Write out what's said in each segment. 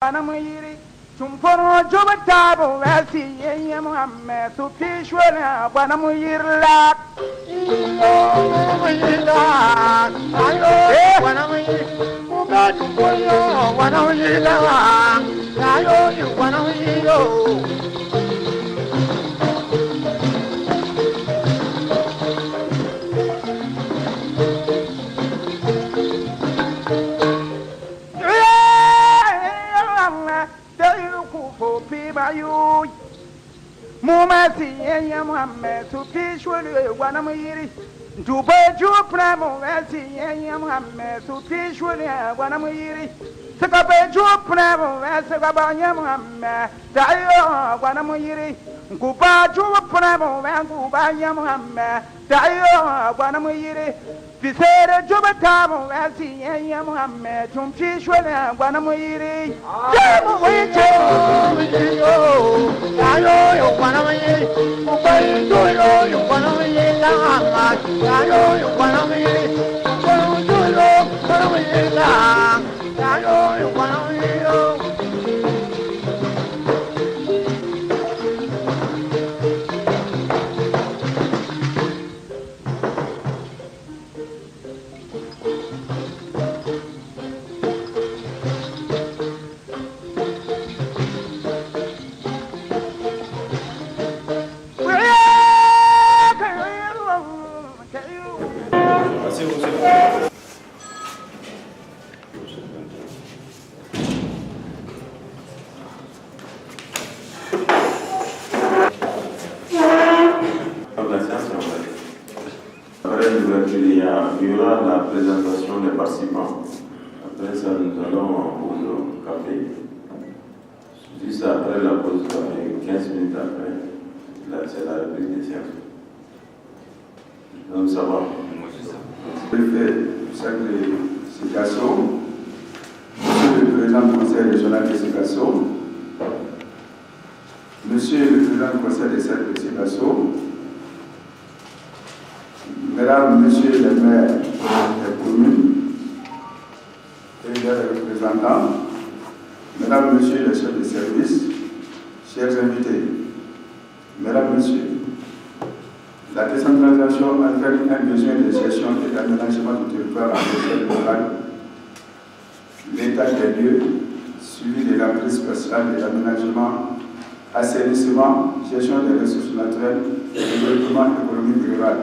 Panamiri, Tumporo Jobatabo, Vasi, Yamame, so Pishwala, Panamir Lak. Mumasi Yamame, so Pishwala, Wanamiri. Duba Jupramo, Vasi, Yamame, so Pishwala, Wanamiri. Sakabe Jupramo, Vasabanyamame, Tayo, Wanamiri. Kuba Jupramo, Vanguba Yamame, Tayo, Wanamiri. Pisere Jubatamo, Vasi, Yamame, Tumpishwala, Wanamiri. Jamu, Tayo, Wanamiri. You wanna be il y aura la présentation des participants. Après ça, nous allons en pause au café. Juste après la pause du café, 15 minutes après, là, c'est la reprise des séances. Donc, ça va. Je fais chaque citation. Monsieur le président du conseil régional de Sikasso, monsieur le président du conseil des cercles de Sikasso, mesdames, messieurs les maires des communes et leurs représentants, mesdames, messieurs les chefs de service, chers invités, mesdames, messieurs, la décentralisation entraîne un besoin de gestion et d'aménagement du territoire à l'échelle locale. L'état des lieux, suivi de la prise spatiale de l'aménagement, assainissement, gestion des ressources naturelles, développement économique rural,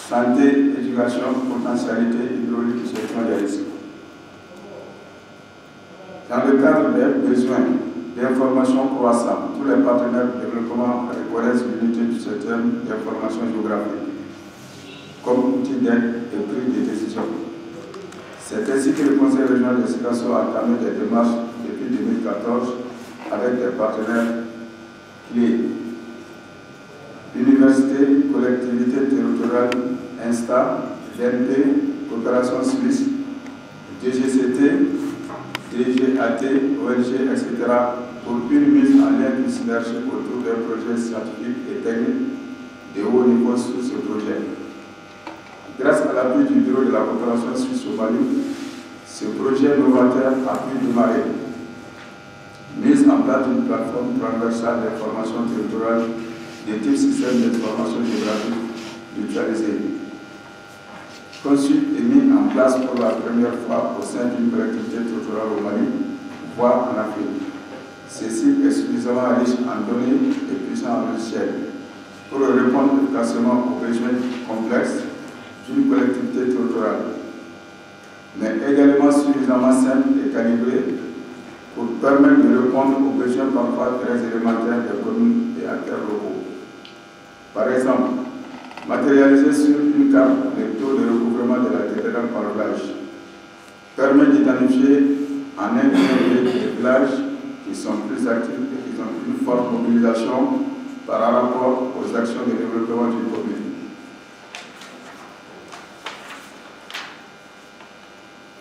santé, éducation, potentialité hydraulique, gestion des risques. Dans le cadre des besoins d'information croissants, tous les partenaires de développement reconnaissent l'unité du système d'information géographique comme outil d'aide et prise de décision. C'est ainsi que le Conseil régional de Sikasso a entamé des démarches depuis 2014 avec des partenaires clés. Université, collectivité territoriale, INSTA, l'NP, Coopération Suisse, DGCT, DGAT, ONG, etc. pour une mise en lien du synergie autour d'un projet scientifique et technique de haut niveau sur ce projet. Grâce à l'appui du bureau de la coopération suisse au Mali, ce projet novateur a pu démarrer. Mise en place d'une plateforme transversale d'information territoriale de type système d'information géographique mutualisé. Conçu et mis en place pour la première fois au sein d'une collectivité territoriale au Mali, voire en Afrique. Ceci est suffisamment riche en données et puissant en logiciels pour répondre efficacement aux besoins complexes d'une collectivité territoriale, mais également suffisamment simple et calibré pour permettre de répondre aux besoins parfois très élémentaires des communes et acteurs locaux. Par exemple, matérialiser sur une carte les taux de recouvrement de la TVA par village permet d'identifier en un clin des villages qui sont plus actifs et qui ont une forte mobilisation par rapport aux actions de développement d'une commune.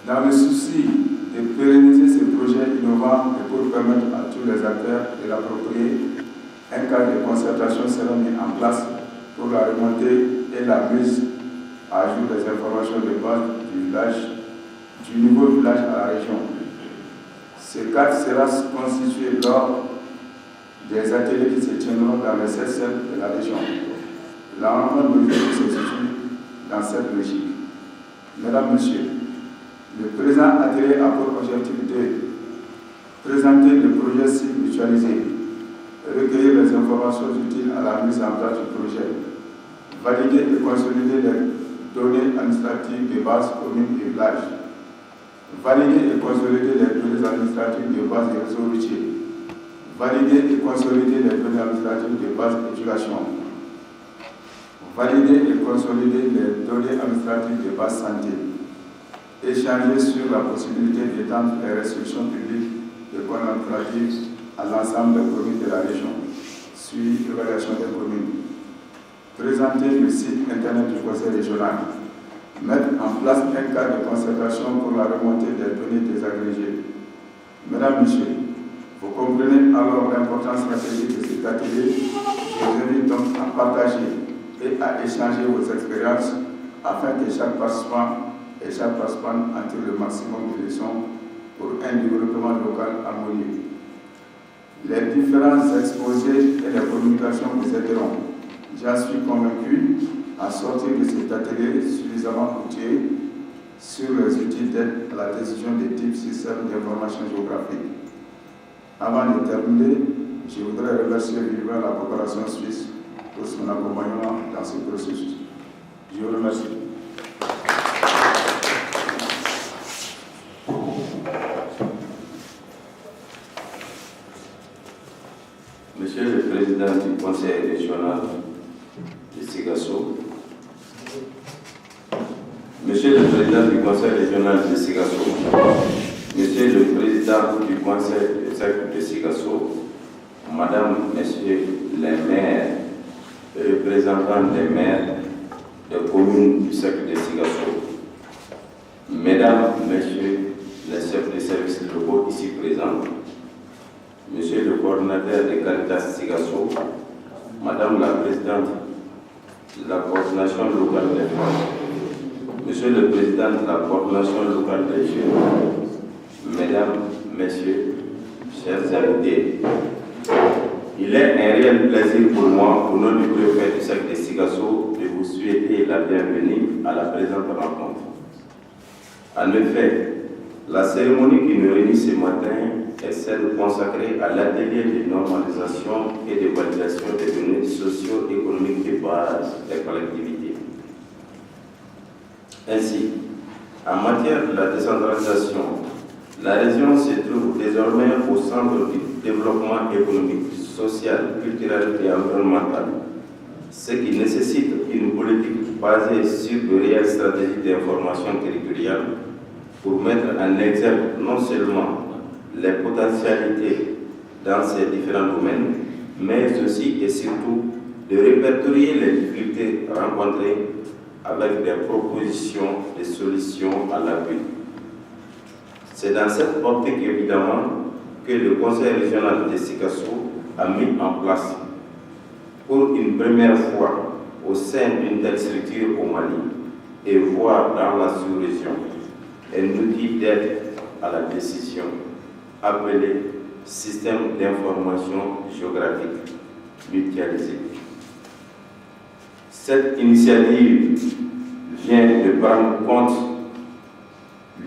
Dans le souci de pérenniser ces projets innovants et pour permettre à tous les acteurs de l'approprier, un cadre de concertation sera mis en place pour la remontée et la mise à jour des informations de base du village, du niveau village à la région. Ce cadre sera constitué lors des ateliers qui se tiendront dans les 7 salles de la région. La rencontre d'aujourd'hui se situe dans cette logique. Mesdames, Messieurs, le présent atelier a pour objectif de présenter le projet cible mutualisé, recueillir les informations utiles à la mise en place du projet, valider et consolider les données administratives de base communes et villages, valider et consolider les données administratives de base des réseaux routiers, valider et consolider les données administratives de base éducation, valider et consolider les données administratives de base santé, échanger sur la possibilité d'étendre les restrictions publiques de comptes administratifs à l'ensemble des communes de la région, suivi l'évaluation des communes, présenter le site internet du conseil régional, mettre en place un cadre de concertation pour la remontée des données désagrégées. Mesdames, Messieurs, vous comprenez alors l'importance stratégique de cet atelier. Je vous invite donc à partager et à échanger vos expériences afin que chaque participant et chaque participante en tire le maximum de leçons pour un développement local harmonieux. Les différents exposés et les communications vous aideront, j'en suis convaincu, à sortir de cet atelier suffisamment outillé sur les outils d'aide à la décision des types systèmes d'information géographique. Avant de terminer, je voudrais remercier vivement la coopération suisse pour son accompagnement dans ce processus. Je vous remercie. Monsieur le Président du Conseil régional de Ségasso, Monsieur le Président du Conseil régional de Ségasso, Monsieur le Président du Conseil de Ségasso, Madame, Messieurs les maires, représentants des maires des communes du cercle de Ségasso, Mesdames, Messieurs les chefs de services locaux ici présents, Monsieur le coordinateur de Caritas Ségasso, Madame la Présidente de la coordination locale des femmes, Monsieur le Président de la coordination locale des jeunes, Mesdames, Messieurs, chers invités, il est un réel plaisir pour moi, au nom du préfet du cercle de Ségasso, de vous souhaiter la bienvenue à la présente rencontre. En effet, la cérémonie qui nous réunit ce matin est celle consacrée à l'atelier de normalisation et de validation des données socio-économiques de base des collectivités. Ainsi, en matière de la décentralisation, la région se trouve désormais au centre du développement économique, social, culturel et environnemental, ce qui nécessite une politique basée sur de réelles stratégies d'information territoriale pour mettre en exergue non seulement les potentialités dans ces différents domaines, mais aussi et surtout de répertorier les difficultés rencontrées avec des propositions et solutions à l'appui. C'est dans cette optique évidemment que le Conseil régional de Ségasso a mis en place pour une première fois au sein d'une telle structure au Mali et voire dans la sous-région un outil d'aide à la décision appelé Système d'information géographique mutualisé. Cette initiative vient de prendre compte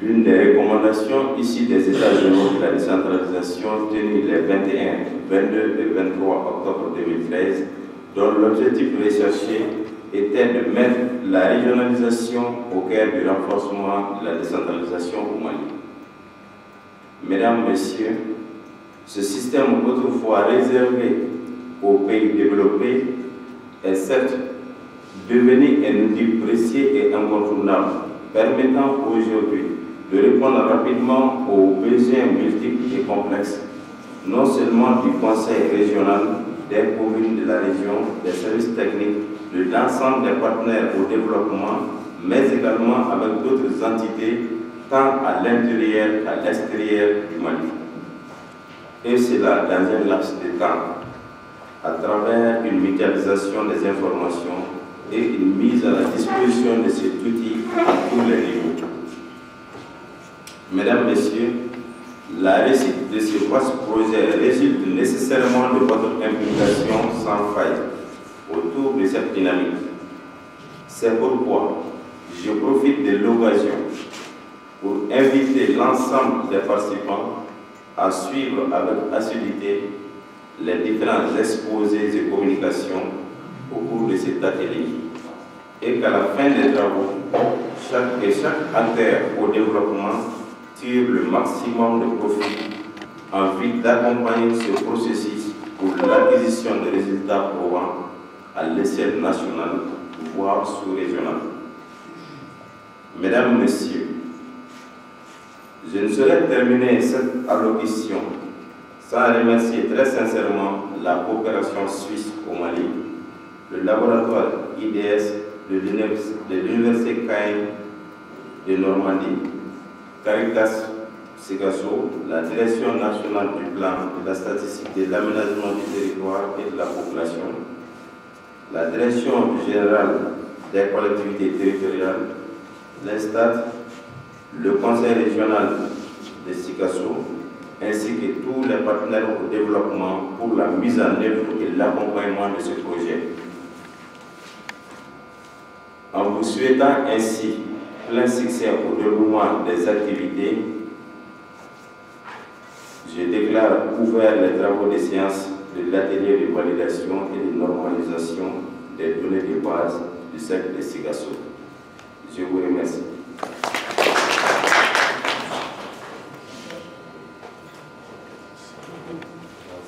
l'une des recommandations issues des États généraux de la décentralisation tenus les 21, 22 et 23 octobre 2013, dont l'objectif recherché était de mettre la régionalisation au cœur du renforcement de la décentralisation au Mali. Mesdames, Messieurs, ce système autrefois réservé aux pays développés est certes devenu un outil précieux et incontournable, permettant aujourd'hui de répondre rapidement aux besoins multiples et complexes, non seulement du Conseil régional, des communes de la région, des services techniques, de l'ensemble des partenaires au développement, mais également avec d'autres entités, tant à l'intérieur qu'à l'extérieur du Mali. Et cela dans un laps de temps, à travers une mutualisation des informations et une mise à la disposition de cet outil à tous les niveaux. Mesdames, Messieurs, La réussite de ce vaste projet résulte nécessairement de votre implication sans faille autour de cette dynamique. C'est pourquoi je profite de l'occasion pour inviter l'ensemble des participants à suivre avec assiduité les différents exposés et communications au cours de cet atelier et qu'à la fin des travaux, chaque acteur au développement tire le maximum de profit en vue d'accompagner ce processus pour l'acquisition de résultats probants à l'échelle nationale, voire sous-régionale. Mesdames, Messieurs, je ne saurais terminer cette allocution sans remercier très sincèrement la coopération suisse au Mali, le laboratoire IDS de l'Université Caen de Normandie, Caritas Segasso, la Direction nationale du plan de la statistique de l'aménagement du territoire et de la population, la Direction générale des collectivités territoriales, l'Estat, le Conseil régional de Sikasso, ainsi que tous les partenaires au développement pour la mise en œuvre et l'accompagnement de ce projet. En vous souhaitant ainsi plein succès au déroulement des activités, je déclare ouvert les travaux de séance de l'atelier de validation et de normalisation des données de base du cercle de Sikasso. Je vous remercie.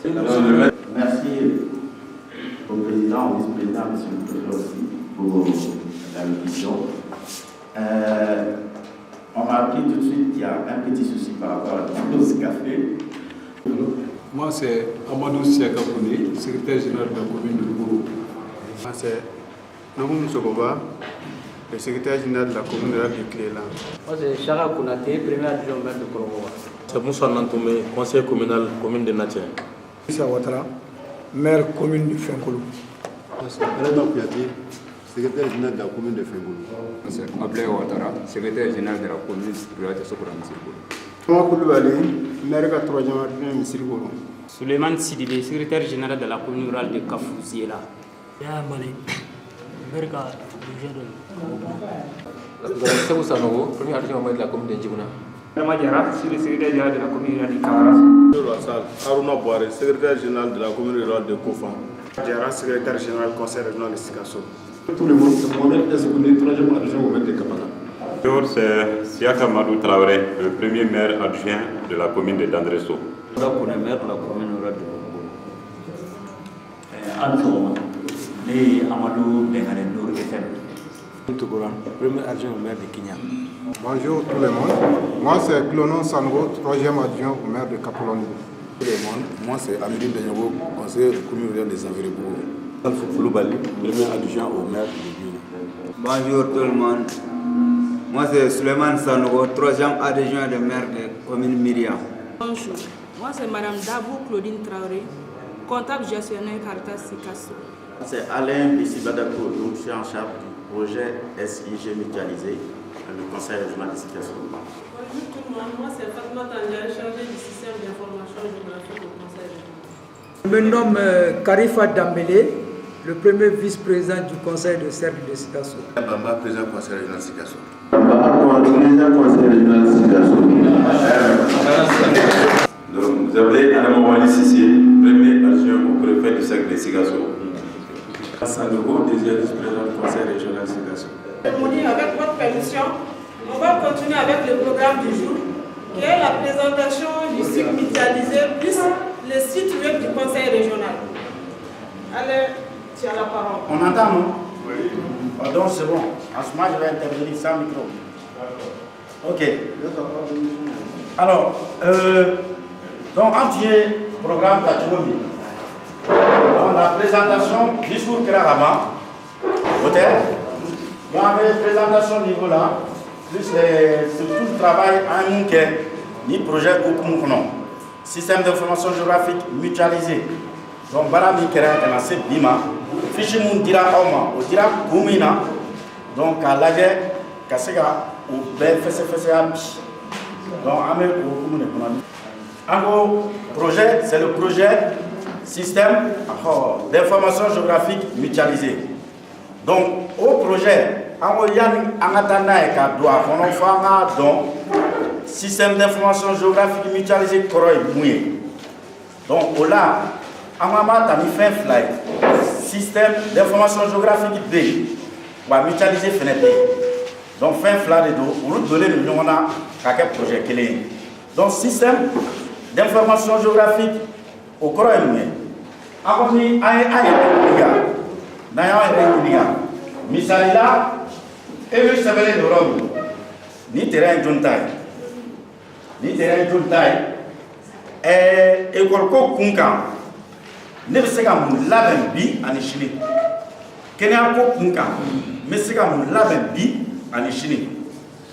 Merci au président, au vice-président, monsieur le président aussi, pour la mission. On m'a appris tout de suite qu'il y a un petit souci par rapport à la dose café. Moi, c'est Amadou Siakapouni, secrétaire général de la commune de Gourou. Moi, c'est Noum Sogoba, le secrétaire général de la commune rurale de Clélan. Moi, c'est Chara Kounaté, premier adjoint au maire de Korogowa. C'est Moussa Nantoumé, conseiller communal, commune de Natien. Issa Ouattara, maire commune de Fenkoulou. C'est Alada Kouyaté, secrétaire général de la commune de Fenkoulou. C'est Ablaye Ouattara, secrétaire général de la commune rurale de Sokora Missirkoulou. Moi, Koulibaly, maire de 3e adjoint Missirkoulou. Suleiman Sidibé, secrétaire général de la commune rurale de Kafouziela. Yamale, maire de Sebou Sanogo, premier adjoint au maire de la commune de Djibouna. Ramadjara, le secrétaire général de la commune rurale de Kamaras. Aruna Boare, secrétaire général de la commune rurale de Kofan. Diara, secrétaire général du conseil régional de Sikasso. Tout le monde, c'est mon maire Esgouni, 3e adjoint au maire de Kapana. Bonjour, c'est Siaka Madou Traoré, le premier maire adjoint de la commune de Dandresso. Je suis le maire de la commune rurale de Congo. Anne né Amadou Bengané Nour Gefen. Tougoran, premier adjoint au maire de Kenya. Bonjour tout le monde. Moi, c'est Clonon Sango, 3e adjoint au maire de Kapoloni. Tout le monde, moi c'est Amélie Benyago, conseiller commune rurale des Environs. Alfou Koulibaly, premier adjoint au maire de Guinée. Bonjour tout le monde. Moi c'est Suleiman Sanogo, 3e adjoint de maire de commune Myriam. Bonjour, moi c'est Madame Dabou Claudine Traoré, comptable gestionnaire Caritas Sikasso. C'est Alain Bissibadako, donc je suis en charge du projet SIG mutualisé, le conseil régional de Sikasso. Bonjour tout le monde, moi c'est Fatma Tandian, chargée du système d'information géographique au conseil régional. Je me nomme Karifa Dambélé, le premier vice-président du conseil de cercle de Sikasso. Bamba, président du conseil régional de Sikasso. Donc, vous avez Adam Wali Sissi, premier adjoint au préfet du cercle de Sikasso. Sanogo, deuxième vice-président du conseil régional de Sikasso. Avec votre permission, on va continuer avec le programme du jour, qui est la présentation du site mutualisé plus le site web du conseil régional. Allez, tu as la parole. On entend, non? Oui. Pardon, c'est bon. En ce moment, je vais intervenir sans micro. Ok. Alors, donc, entier programme Kachouomi. Donc, la présentation, discours Kerarama, hôtel. Donc, avec présentation niveau là, plus c'est tout le travail en un ni projet Koukoumoukounon. Système d'information géographique mutualisé. Donc, Barami Kera c'est Bima. Fichier Moun dira Auma, ou dira Goumina. Donc, à l'âge, Kasega, ou Bel Fessé Ampi. Donc, Amé Koukoumoukounon. En gros, projet, c'est le projet système d'information géographique mutualisé. Donc, au projet, en gros, il y a un système d'information géographique mutualisé. Donc, là, on a mis fin fly. Système d'information géographique B. On va mutualiser FNP. Donc, fin fly de dos. On va donner le nom à quel projet qu'il est. Donc, système d'information géographique au Croix avant ni misalila ebe sabele de Rome ni terrain juntai école ko kunka ne be se ka mun labɛn bi ani sini kɛnɛya ko kunka me se ka mun labɛn bi ani sini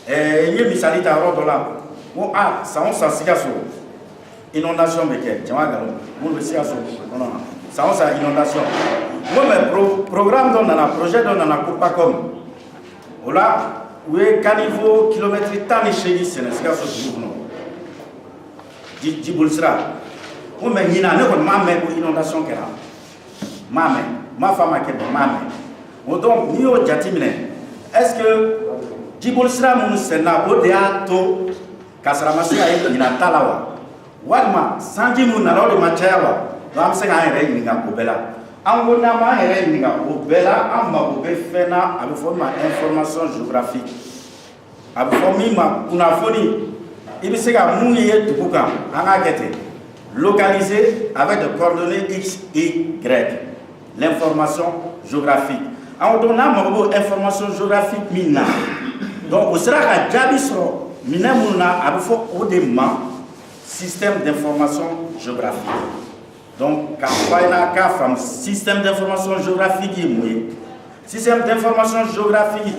ye misali ta yɔrɔ dɔ la ko a san o san Sikaso inondation bɛ kɛ jama galon mun bɛ Sikaso kɔnɔ san o san inondation mo mɛ programme dɔ nana projet dɔ nana ko PACOM o la u ye caniveau kilomètre 18 sɛnɛ Sikaso dugu kɔnɔ jiboli sira mo mɛ ɲinan ne kɔni m'a mɛn ko inondation kɛra m'a mɛn m'a fɔ a ma kɛ bɛn m'a mɛn o donc n'i y'o jate minɛ est-ce que jiboli sira minnu sɛnɛna o de y'a to ka sɔrɔ a ma se ka ye ɲinan ta la wa walima sanji minnu nana o de ma caya wa donc an bɛ se k'an yɛrɛ ɲininka o bɛɛ la an ko n'an m'an yɛrɛ ɲininka o bɛɛ la an mago bɛ fɛn na a bɛ fɔ min ma information géographique a bɛ fɔ min ma kunnafoni i bɛ se ka mun ye dugu kan an k'a kɛ ten localisé avec des coordonnées X, Y, l'information géographique. En donc, n'a pas information géographique mina. Donc, au sera ka jabi soro mina muna abifo odema système d'information géographique. Donc, kafaina ka fam système d'information géographique yemwe. Système d'information géographique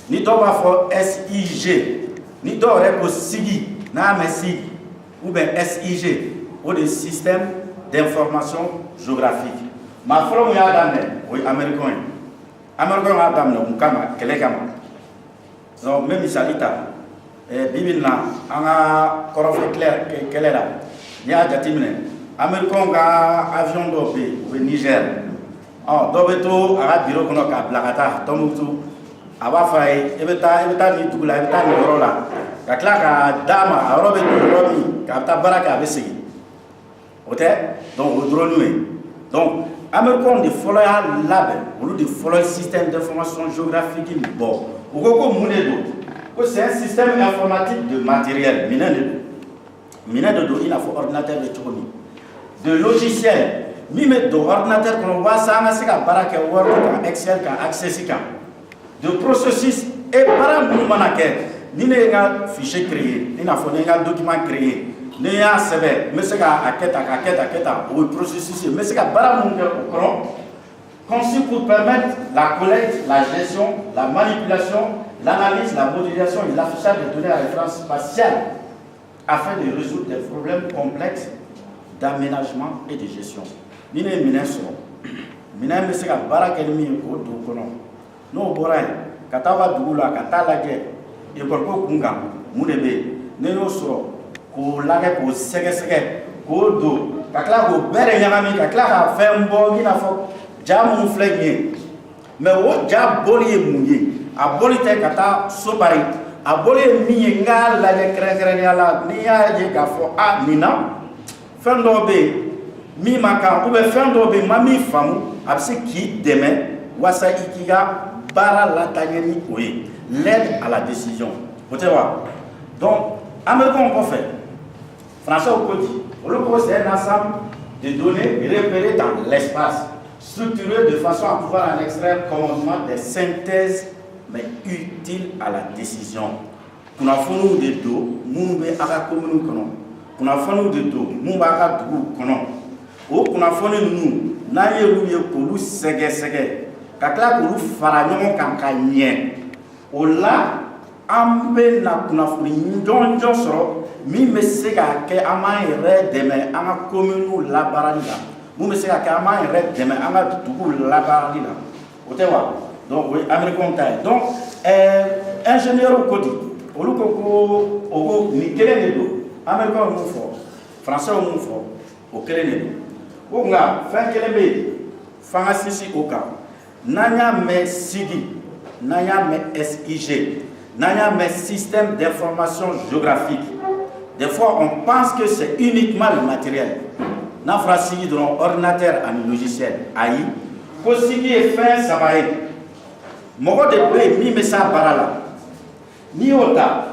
ni to ba fo SIG, ni to reko SIGI, na messi ou bien SIG. Ou des systèmes d'information géographique. Ma frère m'a damné, oui, américain. Américain m'a damné, on kama, quel kama. Donc, même salita, bibina, on a corrofé clair, quelle est là. Il y a jatimine. Américain a avion d'obé, au Niger. Oh, d'obeto, à bureau qu'on a blagata, tomutu, à Wafaï, eveta ni tugula, eveta ni rola. La claque dama, à robeto, robi, capta baraka, abessi. Donc, au drone. Donc, Américain de follow lab, ou de follow système d'information géographique. Bon, au Coco Mounedo, c'est un système informatique de matériel. Mina de dos, il a fait ordinateur de tourner. De logiciel, mime de ordinateur qu'on voit ça, c'est un baraka Word, Excel, Access. De processus et par un mouvement à quel, ni un fichier créé, ni un document créé. Ne y'a sɛbɛ me se k'a kɛta o processus ye me se ka baara mun kɛ o kɔnɔ conçu pour permettre la collecte, la gestion, la manipulation, l'analyse, la modélisation et l'affichage des données à référence spatiale afin de résoudre des problèmes complexes d'aménagement et de gestion. Ni ne minɛ sɔrɔ minɛ me se ka baara kɛ ni min ye k'o don o kɔnɔ n'o bɔra yen ka taa ka dugu la ka taa lajɛ école ko kun kan mun de bɛ yen ne y'o sɔrɔ k'o lagɛ k'o sɛgɛsɛgɛ k'o don ka tila k'o bɛɛ de ɲagami ka tila ka fɛn bɔ i n'a fɔ ja minnu filɛ nin ye mɛ o ja bɔli ye mun ye a bɔli tɛ ka taa so bari a bɔli ye min ye n k'a lajɛ kɛrɛnkɛrɛnnenya la n'i y'a ye k'a fɔ a nin na fɛn dɔw bɛ yen min ma kan ou bien fɛn dɔw bɛ yen ma min faamu a bɛ se k'i dɛmɛ walasa i k'i ka baara lataaɲɛ ni o ye l'aide à la décision o tɛ wa donc américain kɔfɛ français au côté, c'est un ensemble de données repérées dans l'espace, structurées de façon à pouvoir en extraire commandement des synthèses, mais utiles à la décision. Nous avons des dos, nous avons des dos, nous avons des dos, nous avons nous avons nous n'ayez nous sege kakla nous faranyon kankanye. Ola ambe na kunafuni ndonjo soro mi mesega ke ama ire deme ama komunu labaranda mu mesega ke ama ire deme ama tugu labaranda otewa donc oui américain taille donc ingénieur au côté oluko ko ogo ni kele do américain mu fo français o mun fɔ o kelen de don o nka fɛn kelen bɛ yen f'an ka sinsin o kan n'an y'a mɛn sigi n'an y'a mɛn SIG n'an y'a mɛn système d'information géographique des fois on pense que c'est uniquement le matériel n'a fɔra sigi dɔrɔn ordinateur ani logiciel ayi ko sigi ye fɛn saba ye mɔgɔ de bɛ yen min bɛ s'a baara la n'i y'o ta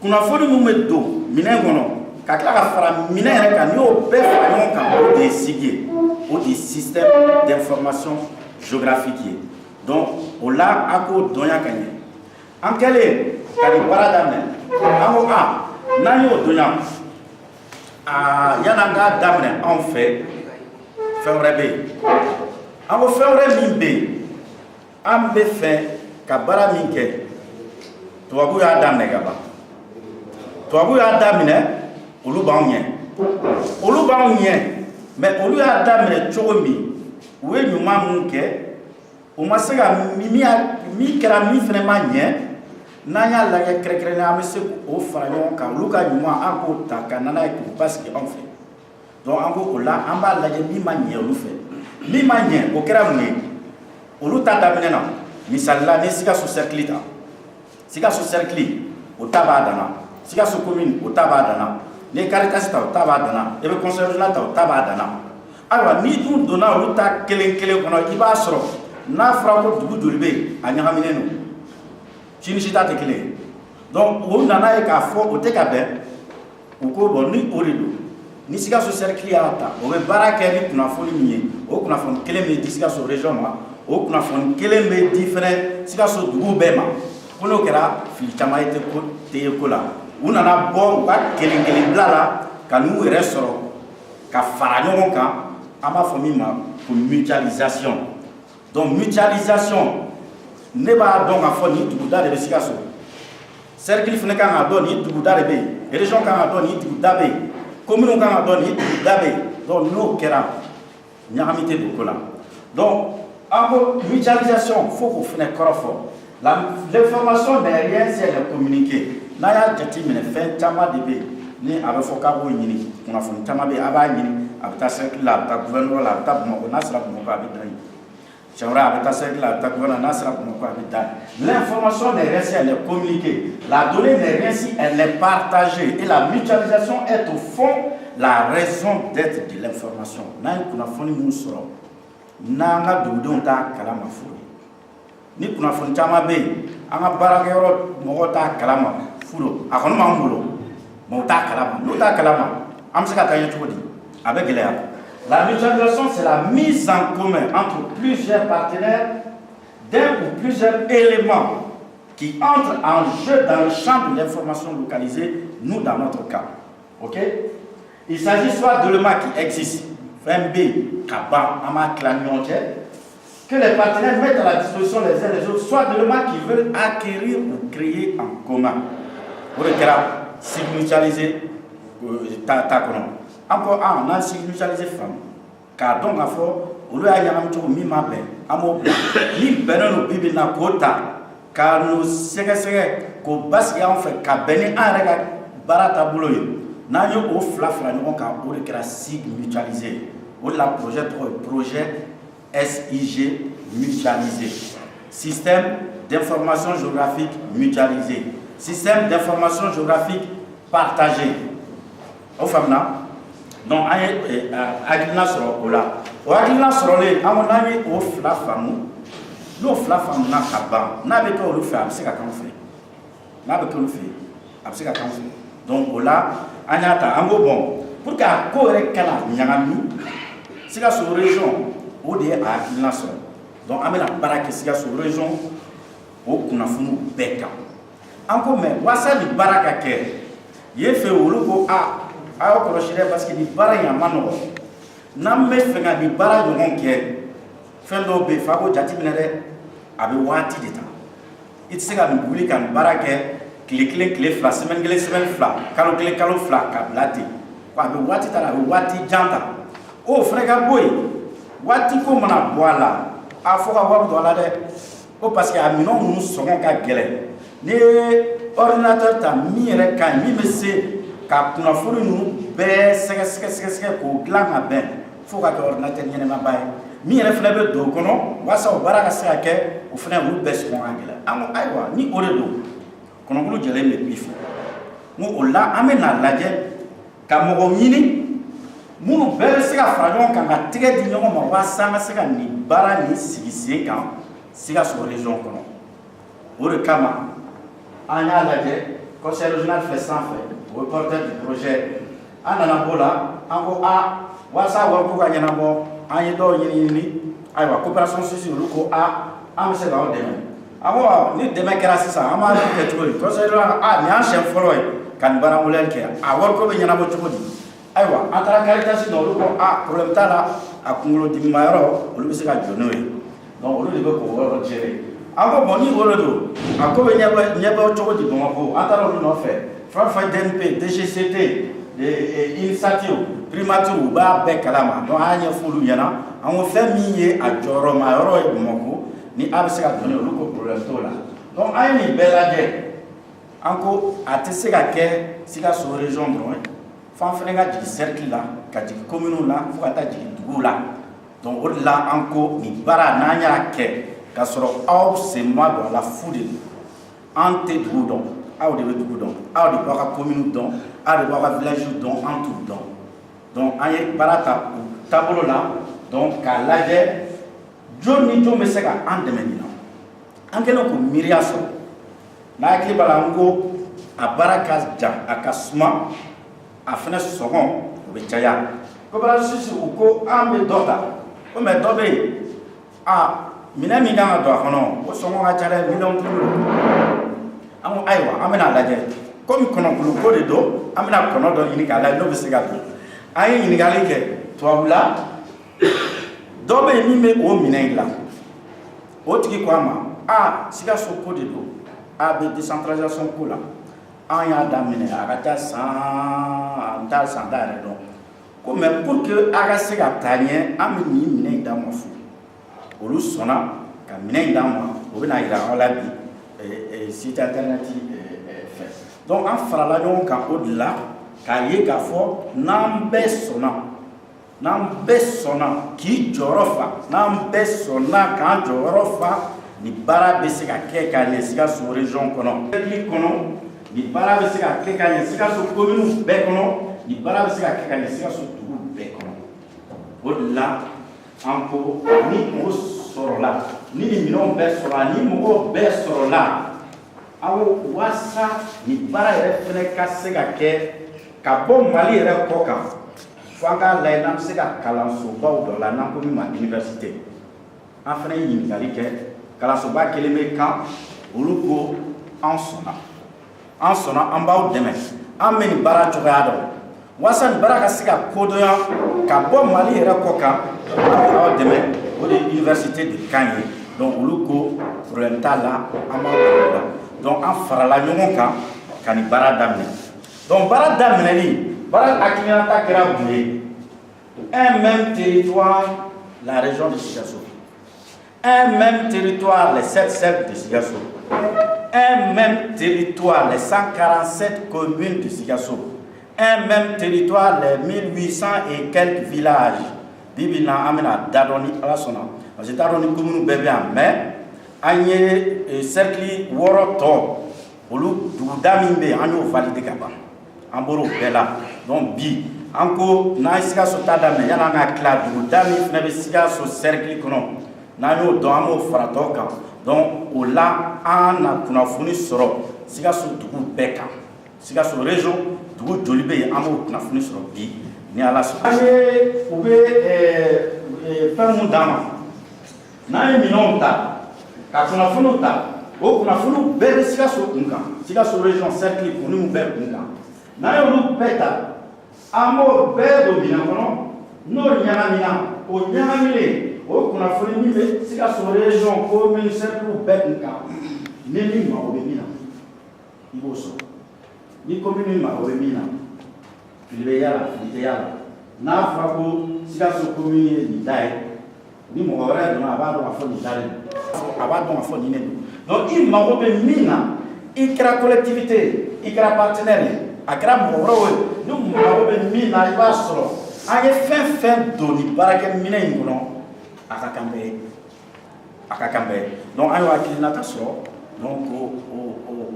kunnafoni mun bɛ don minɛn kɔnɔ ka tila ka fara minɛn yɛrɛ kan n'i y'o bɛɛ fara ɲɔgɔn kan o de ye sigi ye o de ye système d'information géographique ye donc o la a k'o dɔnya ka ɲɛ an kɛlen ka nin baara daminɛ an ko n'an y'o dɔnya yan'an k'a daminɛ anw fɛ fɛn wɛrɛ bɛ yen an ko fɛn wɛrɛ min bɛ yen an bɛ fɛ ka baara min kɛ tubabu y'a daminɛ ka ban tubabu y'a daminɛ olu b'anw ɲɛ mais olu y'a daminɛ cogo min u ye ɲuman mun kɛ o ma se ka min kɛra min fana ma ɲɛ n'an y'a lajɛ kɛrɛnkɛrɛnnen an bɛ se k'o fara ɲɔgɔn kan olu ka ɲuman an k'o ta ka na n'a ye k'o basigi anw fɛ donc an ko o la an b'a lajɛ min ma ɲɛ olu fɛ min ma ɲɛ o kɛra mun ye olu ta daminɛ na misali la ni Sikaso cercle ta Sikaso cercle o ta b'a dan na Sikaso commune o ta b'a dan na ni Caritas ta o ta b'a dan na i bɛ conseil régional ta o ta b'a dan na ayiwa n'i dun donna olu ta kelen kelen kɔnɔ i b'a sɔrɔ n'a fɔra ko dugu joli bɛ yen a ɲagaminen don sini si ta tɛ kelen ye donc o nana ye k'a fɔ o tɛ ka bɛn u ko bɔn ni o de don ni Sikaso cercle y'a ta o bɛ baara kɛ ni kunnafoni min ye o kunnafoni kelen bɛ di Sikaso région ma o kunnafoni kelen bɛ di fɛnɛ Sikaso dugu bɛɛ ma ko n'o kɛra fili caman tɛ ye ko la u nana bɔ u ka kelen kelen bila la ka n'u yɛrɛ sɔrɔ ka fara ɲɔgɔn kan an b'a fɔ min ma ko mutualisation donc mutualisation ne b'a dɔn k'a fɔ nin duguda de bɛ Sikaso cercle fana kan k'a dɔn nin duguda de bɛ yen région kan k'a dɔn nin duguda bɛ yen commune kan k'a dɔn nin duguda bɛ yen donc n'o kɛra ɲagami tɛ don ko la donc en gros, mutualisation, il faut qu'on fasse l'information n'est rien si elle est communiquée. N'a y'a jati mine fait tama de bé ni avec fokabo yini on a fait tama be aba yini avec ta cercle là ta gouvernement là ta bon on a sera pour pas avec dai j'aimerais avec ta cercle là ta gouvernement on sera pour pas avec dai l'information n'est rien si elle est communiquée la donnée n'est rien si elle est partagée et la mutualisation est au fond la raison d'être de l'information n'a qu'on a fourni nous sera n'anga dugudenw t'a kalama furu ni kunnafoni caman bɛ yen an ka baarakɛyɔrɔ mɔgɔw t'a kalama furu a kɔni b'an bolo mais u t'a kalama n'u t'a kalama an bɛ se ka taa ɲɛ cogo di a bɛ gɛlɛya la mutualisation c'est la mise en commun entre plusieurs partenaires d'un ou plusieurs éléments qui entrent en jeu dans le champ de l'information localisée nous dans notre cas ok il s'agit soit d'éléments qui existent FMB, Kaba, Amakla, que les partenaires mettent à la disposition les uns les autres, soit d'éléments qui veulent acquérir ou créer en commun. Pour le cas, si vous mutualisez, encore on a si mutualisé femme, car donc à fond, au lieu d'aller à un mi ma ben, à mon ni benon bibi na kota, car nous séquestrés, qu'au bas y a en fait, qu'à béni un regard barata boulogne. N'a eu au flafla nous on a SIG mutualisé. On a projet SIG mutualisé. Système d'information géographique mutualisé. Système d'information géographique partagé. Au famna. Donc agilna soro ola. O agilna soro le amon nami o flafamu. Lo flafamu na kaba. Na be ko lu fa abse ka kan fe. Na be ko lu fe. Abse ka kan fe. Donc ola Anyata, Ango bon, pour qu'à correct Kala Nyangami, Sikaso région, au dé à Kilnason. Donc, amène la baraque Sikaso région, au Kunafunu Beka. Encore mais, Wassa di Baraka Ker, Ye fait au logo à Okorochire parce que di Bara Yamano, Namé Fenga di Bara de Ronke, Fendo Be Fago Jatimere, Abe Wati d'État. It's a public and Barake. Clé fla semaine fla kalo fla kablati kwa be wati tala wati janta o frega boy wati ko mana boala afoka wabu do la de o parce que amino nous serons ka gele ni ordinateur ta mi re kan mi me se ka kunnafoni ninnu bɛɛ sɛgɛsɛgɛ k'o dilan ka bɛn fo ka kɛ ordinateur ɲɛnɛmaba ye min yɛrɛ fana bɛ don o kɔnɔ walasa o baara ka se ka kɛ o fana olu bɛɛ sɔngɔ ka gɛlɛn an ko ayiwa ni o de don kɔnɔkulu jɛlen bɛ bi fɔ n ko o la an bɛ n'a lajɛ ka mɔgɔ ɲini minnu bɛɛ bɛ se ka fara ɲɔgɔn kan ka tɛgɛ di ɲɔgɔn ma walasa an ka se ka nin baara nin sigi sen kan Sikaso région kɔnɔ o de kama an y'a lajɛ conseil régional fɛ sanfɛ o porteur du projet an nana b'o la an ko walasa wariko ka ɲɛnabɔ an ye dɔw ɲini ayiwa coopération sociale olu ko an bɛ se k'aw dɛmɛ an ko ni dɛmɛ kɛra sisan an b'a kɛ cogo di conseil régional nin y'an siɲɛ fɔlɔ ye ka nin baara modèle kɛ a wariko bɛ ɲɛnabɔ cogo di ayiwa an taara Caritas na olu ko problème t'a la a kunkolodimi ma yɔrɔ olu bɛ se ka jɔ n'o ye donc olu de bɛ k'o yɔrɔ gérer an ko bon ni o de don a ko bɛ ɲɛbɔ cogo di Bamakɔ an taara olu nɔfɛ fɛn fɛn DNP DGCT initiative primature u b'a bɛɛ kalama donc an y'a ɲɛfɔ olu ɲɛna an ko fɛn min ye a jɔyɔrɔma yɔrɔ ye Bamakɔ ni a bɛ se ka dɔn olu ko problème t'o la donc an ye nin bɛɛ lajɛ an ko a tɛ se ka kɛ Sikaso région dɔrɔn ye f'an fana ka jigin cercle la ka jigin commune la fo ka taa jigin duguw la donc o de la an ko nin baara n'an y'a kɛ k'a sɔrɔ aw sen ma don a la fu de don an tɛ dugu dɔn aw de bɛ dugu dɔn aw de b'aw ka commune dɔn aw de b'aw ka village dɔn an t'u dɔn donc an ye baara ta o taabolo la donc k'a lajɛ jɔn ni jɔn bɛ se ka an dɛmɛ nin na an kɛlen k'o miiriya sɔrɔ n'a hakili b'a la an ko a baara ka jan a ka suma a fana sɔngɔ o bɛ caya coopération u ko an bɛ dɔ ta ko mɛ dɔ bɛ yen minɛn min kan ka don a kɔnɔ o sɔngɔ ka ca dɛ miliyɔn 5 an ko ayiwa an bɛna lajɛ komi kɔnɔkulu ko de don an bɛna kɔnɔ dɔ ɲini k'a lajɛ n'o bɛ se ka don an ye ɲininkali kɛ tubabula dɔ bɛ yen min bɛ o minɛn dilan o tigi ko an ma Sikaso ko de don a bɛ décentralisation ko la an y'a daminɛ a ka ca an t'a san da yɛrɛ dɔn ko mɛ pour que a ka se ka taa ɲɛ an bɛ nin minɛn in d'a ma fo olu sɔnna ka minɛn in d'a ma o bɛna yira aw la bi site internet fɛ donc an farala ɲɔgɔn kan o de la k'a ye k'a fɔ n'an bɛɛ sɔnna k'i jɔyɔrɔ fa n'an bɛɛ sɔnna k'an jɔyɔrɔ fa nin baara bɛ se ka kɛ ka ɲɛ Sikaso région kɔnɔ nin baara bɛ se ka kɛ ka ɲɛ Sikaso commune bɛɛ kɔnɔ nin baara bɛ se ka kɛ ka ɲɛ Sikaso dugu bɛɛ kɔnɔ o de la an ko ni o sɔrɔla ni nin minɛnw bɛɛ sɔrɔla ni mɔgɔw bɛɛ sɔrɔla an ko walasa nin baara yɛrɛ fana ka se ka kɛ ka bɔ Mali yɛrɛ kɔ kan fo an k'a lajɛ n'an bɛ se ka kalansobaw dɔ la n'an ko min ma université an fana ye ɲininkali kɛ kalansoba kelen bɛ kan olu ko an sɔnna an b'aw dɛmɛ an bɛ nin baara cogoya dɔn walasa nin baara ka se ka kodɔnya ka bɔ Mali yɛrɛ kɔ kan an bɛ aw dɛmɛ o de ye université de Kan ye donc olu ko problème t'a la an b'aw dɛmɛ la donc an farala ɲɔgɔn kan ka nin baara daminɛ donc baara daminɛli baara hakilinata kɛra mun ye un même territoire la région de Sikaso un même territoire les 7 cercles de Sikaso un même territoire les 147 communes de Sikaso un même territoire les 1800 et quelques villages bibina amena dadoni ala sona parce que dadoni commune bébé mais anye cercle woroto olu duguda min be an yo valider ka ban an boro bela donc bi anko na Sikaso ta daminɛ yana ka kila duguda min fana bɛ Sikaso cercle kɔnɔ n'an y'o dɔn an b'o fara tɔ kan donc o la an na kunnafoni sɔrɔ Sikaso dugu bɛɛ kan Sikaso région dugu joli bɛ yen an b'o kunnafoni sɔrɔ bi ni ala sɔnna. an ye u bɛ fɛn mun d'an ma n'an ye minɛnw ta ka kunnafoniw ta o kunnafoniw bɛɛ bɛ Sikaso kun kan Sikaso région cercle kunniw bɛɛ kun kan n'an y'olu bɛɛ ta an b'o bɛɛ don minɛn kɔnɔ n'o ɲagamina o ɲagamilen o kunnafoni min bɛ Sikaso région commune cercle bɛɛ kun kan ni min mago bɛ min na i b'o sɔrɔ ni commune min mago bɛ min na fili bɛ yala fili tɛ yala n'a fɔra ko Sikaso commune ye nin da ye ni mɔgɔ wɛrɛ donna a b'a dɔn k'a fɔ nin da de don a b'a dɔn k'a fɔ nin de don donc i mago bɛ min na i kɛra collectivité i kɛra partenaire ye a kɛra mɔgɔ wɛrɛw ye ni mago bɛ min na i b'a sɔrɔ an ye fɛn fɛn don nin baarakɛminɛ in kɔnɔ a ka kan bɛɛ ye a ka kan bɛɛ ye donc an y'o hakilinata sɔrɔ donc o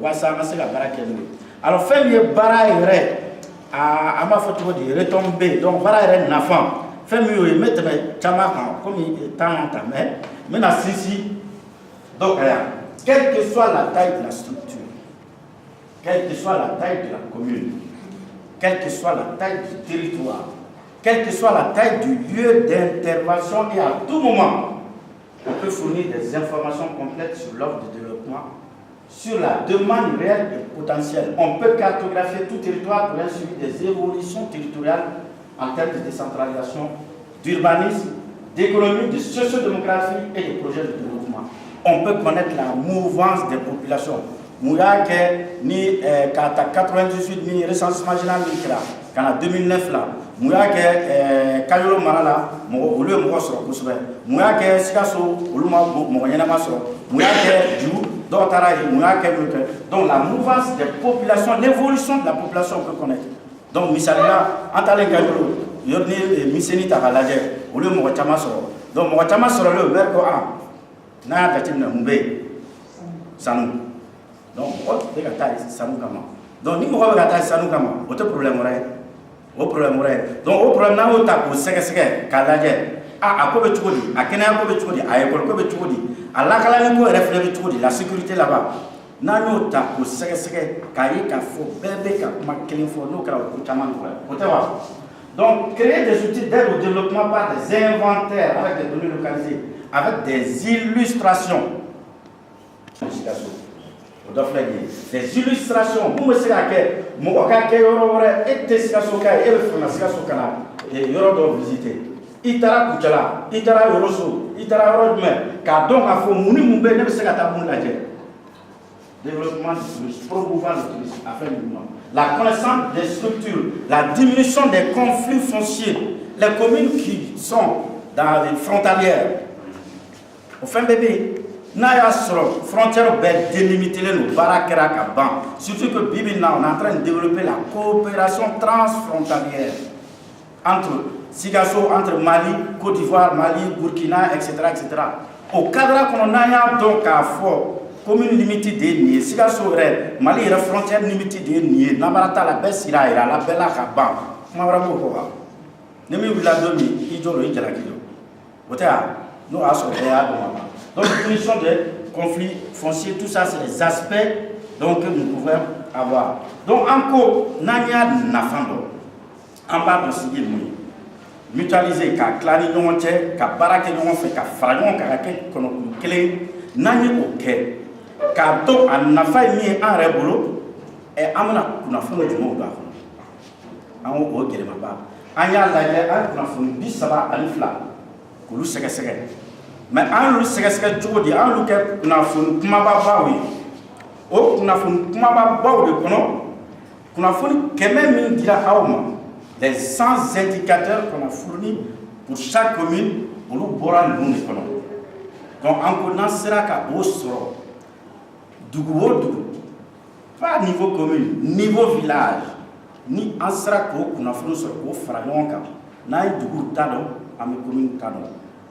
waasa an ka se ka baara kɛ n'o ye alors fɛn min ye baara yɛrɛ an b'a fɔ cogo di retombées donc baara yɛrɛ nafa fɛn min y'o ye n bɛ tɛmɛ caman kan komi temps y'an ta mais n bɛna sinsin dɔ kan yan quelle que soit la taille de la structure, quelle que soit la taille de la commune, quelle que soit la taille du territoire, quelle que soit la taille du lieu d'intervention et à tout moment, on peut fournir des informations complètes sur l'offre de développement, sur la demande réelle et potentielle. On peut cartographier tout territoire pour un suivi des évolutions territoriales en termes de décentralisation, d'urbanisme, d'économie, de sociodémographie et de projets de développement. On peut connaître la mouvance des populations. Mouya ni 98 ni recensement général en 2009 là. Mouya Kayolo Marala, au lieu de Mouya Mouya Sikaso, Uluma Moyenamaso, Mouya Djou, Dotaraï, Mouya donc la mouvance des populations, l'évolution de la population on peut connaître. Donc Misalia, Antale Kayolo, Yodni Miseni Takalage, au lieu de Mouachamaso. Donc Mouachamaso le Merco A. Na tatina mumbe sanu donc on peut gâter sanu kama donc ni mo ko gâter sanu kama autre problème aurait donc au problème na o ta ko sege kalaje a ko be chukodi a kena ko be chukodi a ko be chukodi ala kala ni ko reflet be chukodi la sécurité là-bas na no ta ko sege kayi ka fo bébé ka kuma kelin fo no kala ko chaman ko te wa donc créer des outils d'aide au développement par des inventaires avec des données localisées avec des illustrations. Des illustrations. Vous me savez que mon kake yorore et tesikasoka et le fonasikasoka et yoro visiter. Itara kuchala, itara yoroso, itara rodme. Car donc à fond mouni mumbe ne se gata moun la développement du tourisme, promouvoir le tourisme, afin de la connaissance des structures, la diminution des conflits fonciers, les communes qui sont dans les frontalières. Au fin bébé, n'a sur frontière belle délimitée nos barakera kaban. Surtout que Bibina on est en train de développer la coopération transfrontalière entre Sigasso, entre Mali, Côte d'Ivoire, Mali, Burkina, etc., etc. Au cadre qu'on a donc à fort commune limitée de Nié, Sigasso Mali est la frontière limitée de Nié, Namarata la baisse ira la bella kaban. Mabramo quoi? Ne me la donne, il doit le dire à qui. Nous avons donc, définition des conflits fonciers, tout ça, c'est les aspects donc, que nous pouvons avoir. Donc, encore, Nanya Nafando, en bas de ce qui est mutualiser, car clani non tché, car barake non fait, car fragon, car qu'on a clé, Nanya ok, car donc, en nafa mis un rebolo, et amena, qu'on a fait du monde. En haut, ok, les mapas. Anya la guerre, qu'on a fait bis, ça va, à l'ifla. Kulu sɛgɛsɛgɛ mais an lu sɛgɛsɛgɛ cogo di an lu kɛ kunnafoni kumaba baw ye o kunnafoni kumaba baw de kɔnɔ kunnafoni kɛmɛ min dira aw ma les 100 indicateurs qu'on a fournis pour chaque commune olu bɔra ninnu de kɔnɔ donc an ko n'an sera ka o sɔrɔ dugu o dugu pas niveau commune niveau village ni an sera k'o kunnafoni sɔrɔ k'o fara ɲɔgɔn kan n'a ye dugu ta dɔn an bɛ commune ta dɔn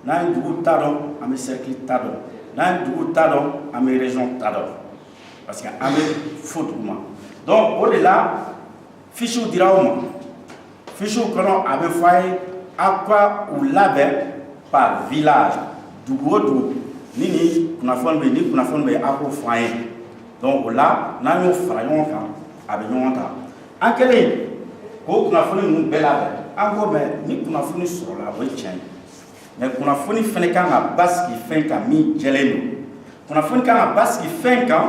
n'a ye dugu ta dɔn an bɛ cercle ta dɔn n'a ye dugu ta dɔn an bɛ région ta dɔn parce que an bɛ fo dugu ma donc o de la fichiw dira aw ma fichiw kɔnɔ a bɛ fɔ a ye aw ka u labɛn par village dugu o dugu ni kunnafoni bɛ yen ni kunnafoni bɛ yen aw k'o fɔ an ye donc o la n'an y'o fara ɲɔgɔn kan a bɛ ɲɔgɔn ta an kɛlen k'o kunnafoni ninnu bɛɛ labɛn an ko mɛ ni kunnafoni sɔrɔla o ye tiɲɛ ye mais kunnafoni fana kan ka basigi fɛn kan min jɛlen don kunnafoni kan ka basigi fɛn kan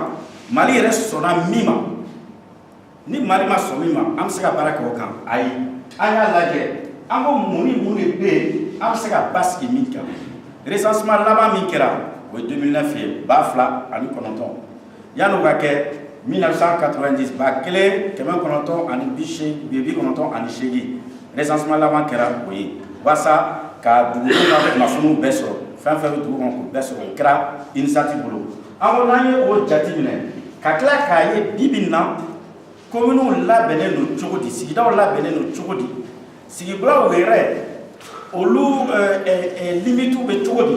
mali yɛrɛ sɔnna min ma ni mali ma sɔn min ma an bɛ se ka baara kɛ o kan ayi an y'a lajɛ an ko mun ni mun de bɛ yen an bɛ se ka basigi min kan recensement laban min kɛra o ye 2009 ye 2009 yan'o ka kɛ 1990 1998 recensement laban kɛra o ye walasa ka dugudenw ka kunnafoniw bɛɛ sɔrɔ fɛn fɛn bɛ dugu kɔnɔ k'o bɛɛ sɔrɔ o kɛra initiative bolo an ko n'an ye o jate minɛ ka tila k'a ye bi bi in na commune labɛnnen don cogo di sigidaw labɛnnen don cogo di sigidaw yɛrɛ olu limites bɛ cogo di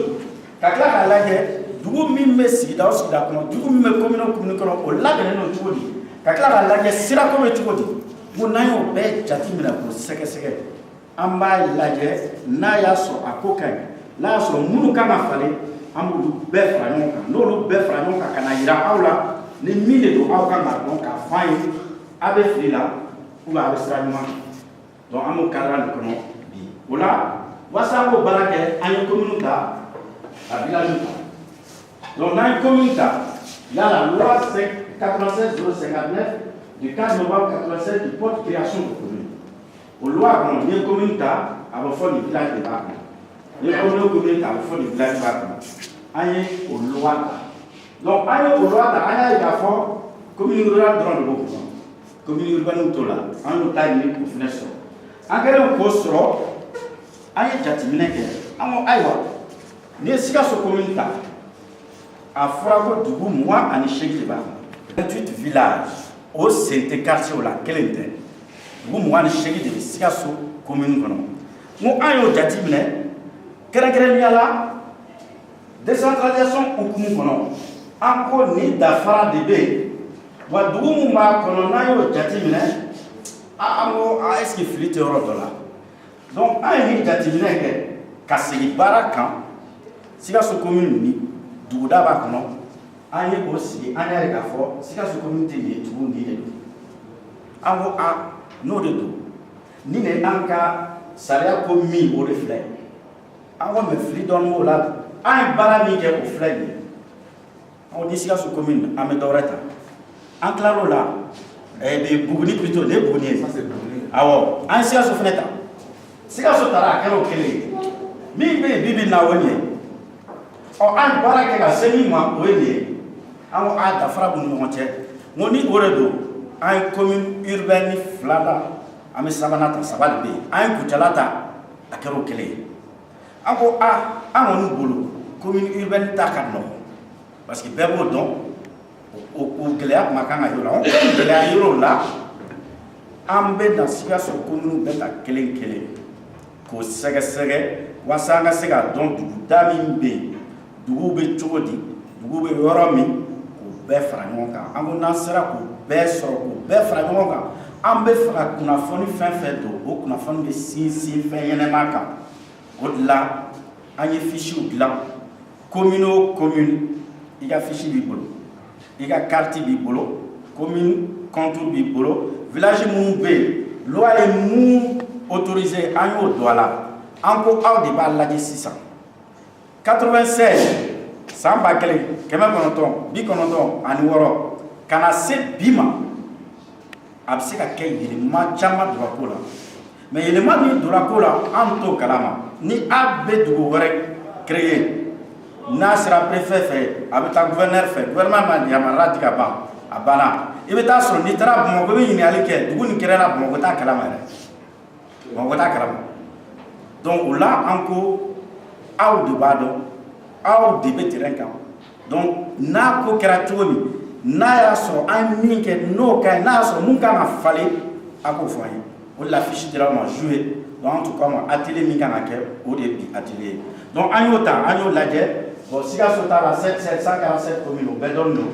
ka tila k'a lajɛ dugu min bɛ sigida o sigida kɔnɔ dugu min bɛ commune o commune kɔnɔ o labɛnnen don cogo di ka tila k'a lajɛ sirako bɛ cogo di ko n'an y'o bɛɛ jate minɛ k'o sɛgɛsɛgɛ an b'a lajɛ n'a y'a sɔrɔ a ko ka ɲi n'a y'a sɔrɔ minnu kan ka falen an b'olu bɛɛ fara ɲɔgɔn kan n'olu bɛɛ fara ɲɔgɔn kan ka na yira aw la ni min de don aw kan ka dɔn k'a fɔ an ye a bɛ fili la ou bien a bɛ sira ɲuman kan donc an b'o kadira nin kɔnɔ bi o la walasa an k'o baara kɛ an ye commune ta ka village ta donc n'an ye commune ta il y a la loi 96/059 du 4 novembre 87 qui porte création de commune o loi kɔnɔ n'i ye commune ta a bɛ fɔ nin village de b'a kɔnɔ n'i ye commune ta a bɛ fɔ nin village b'a kɔnɔ an ye o loi ta donc an ye o loi ta an y'a ye k'a fɔ commune rurale dɔrɔn de b'o kɔnɔ commune urbaine t'o la an y'o ta ɲini k'o fɛnɛ sɔrɔ an kɛlen k'o sɔrɔ an ye jateminɛ kɛ an ko ayiwa n'i ye Sikaso commune ta a fɔra ko dugu 28 de b'a kɔnɔ 28 villages o sen tɛ quartier o la kelen tɛ dugu 28 de bɛ Sikaso commune kɔnɔ n ko an y'o jateminɛ kɛrɛnkɛrɛnnenya la décentralisation hukumu kɔnɔ an ko ni dafara de bɛ yen wa dugu min b'a kɔnɔ n'an y'o jateminɛ an ko est-ce que fili tɛ yɔrɔ dɔ la donc an ye nin jateminɛ kɛ ka segin baara kan Sikaso commune ni duguda b'a kɔnɔ an ye o sigi an y'a ye k'a fɔ Sikaso commune tɛ nin ye tugun nin de don an ko n'o de don ni ne an ka sariya ko min o de filɛ an ko mɛ fili dɔɔnin b'o la an ye baara min kɛ o filɛ nin ye an ko ni Sikaso commune an bɛ dɔ wɛrɛ ta an tilal'o la Buguni plutôt ne ye Buguni ye awɔ an ye Sikaso fɛnɛ ta Sikaso taara a kɛra o kelen ye min bɛ yen bi bi na o nin ye an ye baara kɛ ka se min ma o ye nin ye an ko dafara b'u ni ɲɔgɔn cɛ n ko ni o de don an ye commune urbaine 2 ta an bɛ sabanan ta 3 de bɛ yen an ye Kucala ta a kɛra o kelen ye an ko an kɔni bolo commune urbaine ta ka nɔgɔn parce que bɛɛ b'o dɔn o gɛlɛya kuma kan ka y'o la gɛlɛya y'o la an bɛ na Sikaso commune bɛɛ ta kelen kelen k'o sɛgɛsɛgɛ walasa an ka se k'a dɔn duguda min bɛ yen dugu bɛ cogo di dugu bɛ yɔrɔ min k'o bɛɛ fara ɲɔgɔn kan an ko n'an sera k'o bɛɛ sɔrɔ k'o bɛɛ fara ɲɔgɔn kan an bɛ fɛ ka kunnafoni fɛn fɛn don o kunnafoni bɛ sinsin fɛn ɲɛnɛma kan o de la an ye fichiw dilan commune o commune i ka fiche b'i bolo i ka carte b'i bolo commune contour b'i bolo village minnu bɛ yen loi ye mun autorisé an y'o don a la an ko aw de b'a lajɛ sisan 96 san 1996 ka na se bi ma a bɛ se ka kɛ yɛlɛma caman donna ko la mais yɛlɛma min donna ko la an t'o kalama ni a bɛ dugu wɛrɛ créer n'a sera préfet fɛ a bɛ taa gouverneur fɛ gouvernement ma yamaruya di ka ban a banna i bɛ taa sɔrɔ n'i taara Bamakɔ i bɛ ɲininkali kɛ dugu nin kɛra Bamakɔ t'a kalama yɛrɛ Bamakɔ t'a kalama donc o la an ko aw de b'a dɔn aw de bɛ terrain kan donc n'a ko kɛra cogo min n'a y'a sɔrɔ an ye min kɛ n'o ka ɲi n'a y'a sɔrɔ mun kan ka falen a k'o fɔ an ye o de la fiche dira ma jouer donc an tun ko a ma atelier min kan ka kɛ o de ye bi atelier ye donc an y'o ta an y'o lajɛ bon Sikaso ta la 747 communes o bɛɛ dɔnnen don